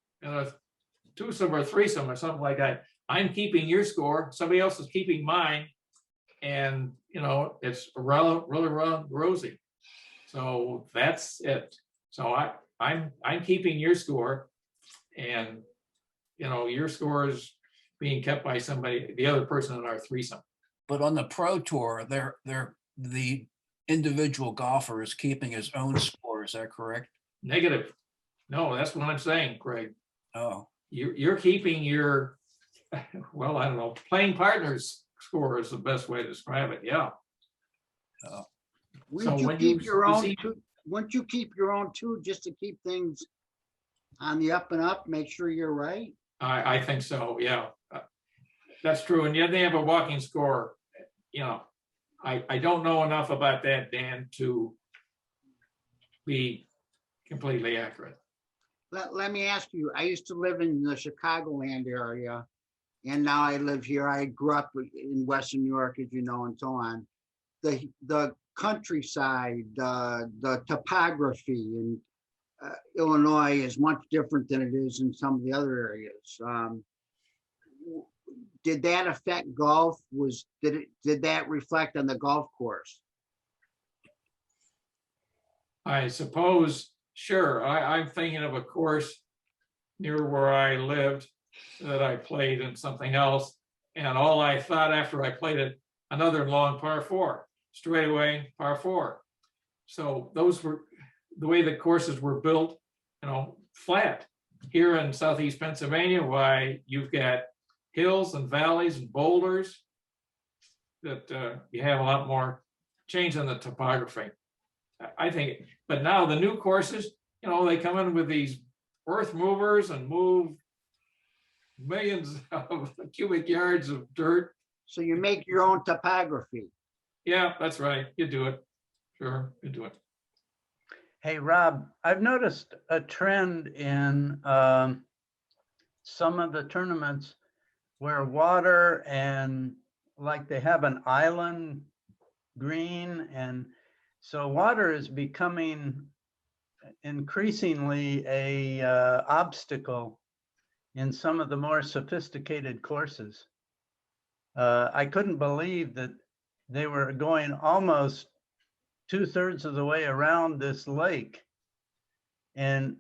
twosome or threesome or something like that, I'm keeping your score, somebody else is keeping mine, and it's really rosy. So that's it. So I'm keeping your score, and your score is being kept by somebody, the other person in our threesome. But on the pro tour, the individual golfer is keeping his own score. Is that correct? Negative. No, that's what I'm saying, Craig. Oh, You're keeping your, well, I don't know, playing partner's score is the best way to describe it. Yeah. Wouldn't you keep your own too? Wouldn't you keep your own too, just to keep things on the up and up, make sure you're right? I think so. Yeah, that's true. And yet they have a walking score. I don't know enough about that, Dan, to be completely accurate. Let me ask you, I used to live in the Chicagoland area, and now I live here. I grew up in Western New York, as you know, and so on. The countryside, the topography in Illinois is much different than it is in some of the other areas. Did that affect golf? Did that reflect on the golf course? I suppose, sure. I'm thinking of a course near where I lived that I played in something else. And all I thought after I played it, another long par 4, straightaway par 4. So those were the way the courses were built, flat. Here in Southeast Pennsylvania, why you've got hills and valleys and boulders that you have a lot more change in the topography. I think, but now the new courses, they come in with these earth movers and move millions of cubic yards of dirt. So you make your own topography. Yeah, that's right. You do it. Sure, you do it. Hey, Rob, I've noticed a trend in some of the tournaments where water and like they have an island green, and so water is becoming increasingly a obstacle in some of the more sophisticated courses. I couldn't believe that they were going almost 2/3 of the way around this lake. And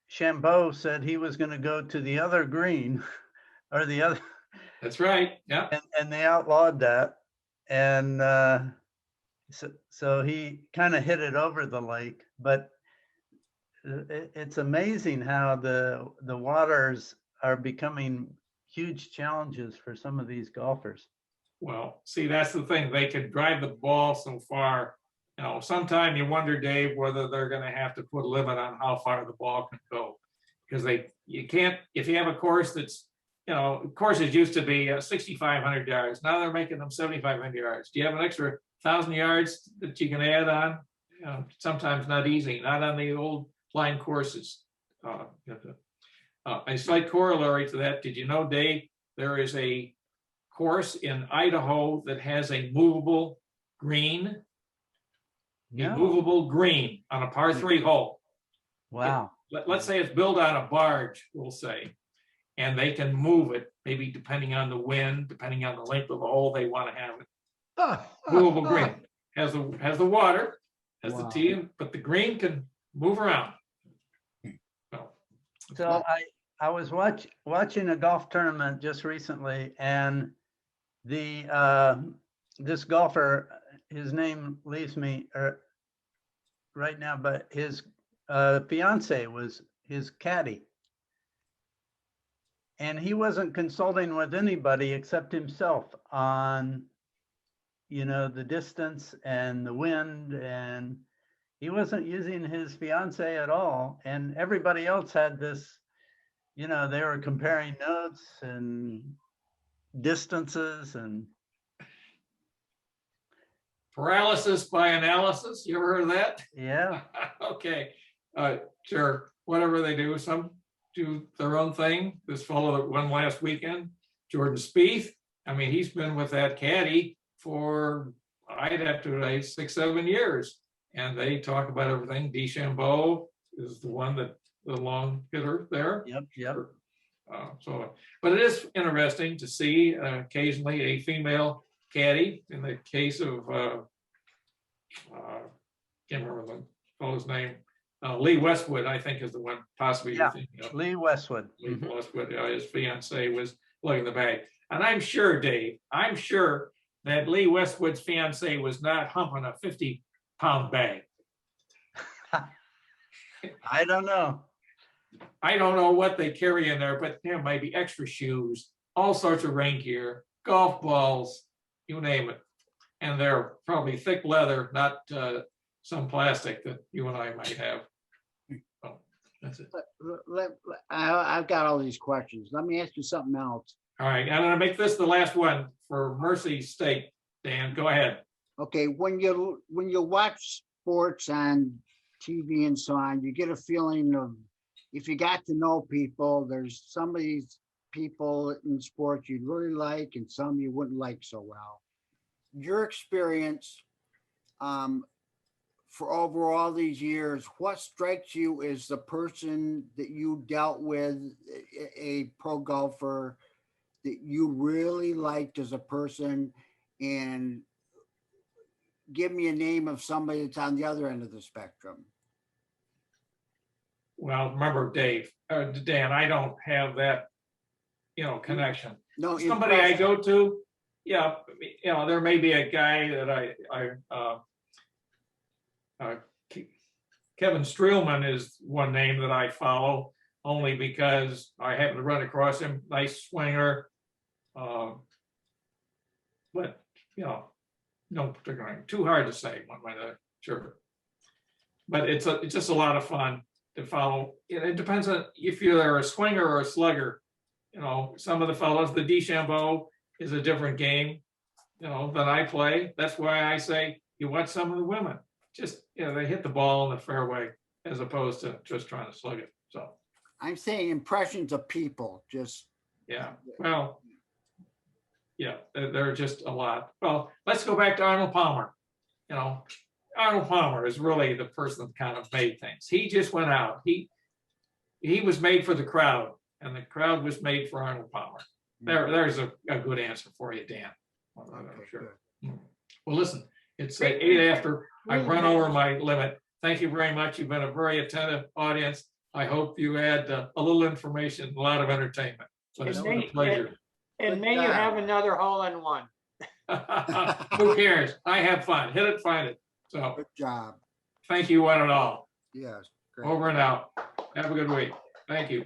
Chambeau said he was going to go to the other green or the other. That's right. Yeah. And they outlawed that. And so he kind of hit it over the lake. But it's amazing how the waters are becoming huge challenges for some of these golfers. Well, see, that's the thing. They can drive the ball so far. Sometime you wonder, Dave, whether they're going to have to put a limit on how far the ball can go, because you can't. If you have a course that's, courses used to be 6,500 yards. Now they're making them 7,500 yards. Do you have an extra 1,000 yards that you can add on? Sometimes not easy. Not on the old line courses. A slight corollary to that. Did you know, Dave, there is a course in Idaho that has a movable green? No. A movable green on a par 3 hole. Wow. Let's say it's built on a barge, we'll say, and they can move it, maybe depending on the wind, depending on the length of the hole they want to have it. Movable green has the water, has the tee, but the green can move around. So I was watching a golf tournament just recently, and this golfer, his name leaves me right now, but his fiance was his caddy, and he wasn't consulting with anybody except himself on the distance and the wind, and he wasn't using his fiance at all. And everybody else had this, they were comparing notes and distances and paralysis by analysis. You ever heard of that? yeah. Okay. Sure. Whatever they do, some do their own thing. This fellow that won last weekend, Jordan Spieth, he's been with that caddy for, I'd have to say, 6-7 years. And they talk about everything. DeChambeau is the one that, the long hitter there. Yep, yep. But it is interesting to see occasionally a female caddy. In the case of, can't remember the fellow's name, Lee Westwood, I think is the one possibly you're Yeah, thinking of. Lee Westwood. Lee Mhm. Westwood, his fiance was lugging the bag. And I'm sure, Dave, I'm sure that Lee Westwood's fiance was not humping a 50-pound bag. I don't know. I don't know what they carry in there, but there might be extra shoes, all sorts of rain gear, golf balls, you name it. And they're probably thick leather, not some plastic that you and I might have. Oh, that's it. I've got all these questions. Let me ask you something else. All right, I'm gonna make this the last one for mercy's sake. Dan, go ahead. Okay, when you watch sports on TV and so on, you get a feeling of, if you got to know people, there's some of these people in sports you really like and some you wouldn't like so well. Your experience for over all these years, what strikes you as the person that you dealt with, a pro golfer that you really liked as a person, and give me a name of somebody that's on the other end of the spectrum. Well, remember, Dave, Dan, I don't have that, connection. No, Somebody I go to, yeah, there may be a guy that Kevin Streelman is one name that I follow, only because I happen to run across him. Nice swinger, but no particular name. Too hard to say one way or another. Sure, but it's just a lot of fun to follow. It depends on if you're a swinger or a slugger. Some of the fellows, the DeChambeau is a different game, than I play. That's why I say you watch some of the women. Just, they hit the ball in the fairway as opposed to just trying to slug it. So I'm saying impressions of people, just. yeah, well, yeah, there are just a lot. Well, let's go back to Arnold Palmer. Arnold Palmer is really the person that kind of made things. He just went out. He was made for the crowd, and the crowd was made for Arnold Palmer. There's a good answer for you, Dan. I'm sure. Well, listen, it's 8 after. I've run over my limit. Thank you very much. You've been a very attentive audience. I hope you had a little information, a lot of entertainment. But it's been a pleasure. And may you have another hole-in-one. Who cares? I have fun. Hit it, find it. So Good job. thank you one and all. Yes. Great. Over and out. Have a good week. Thank you.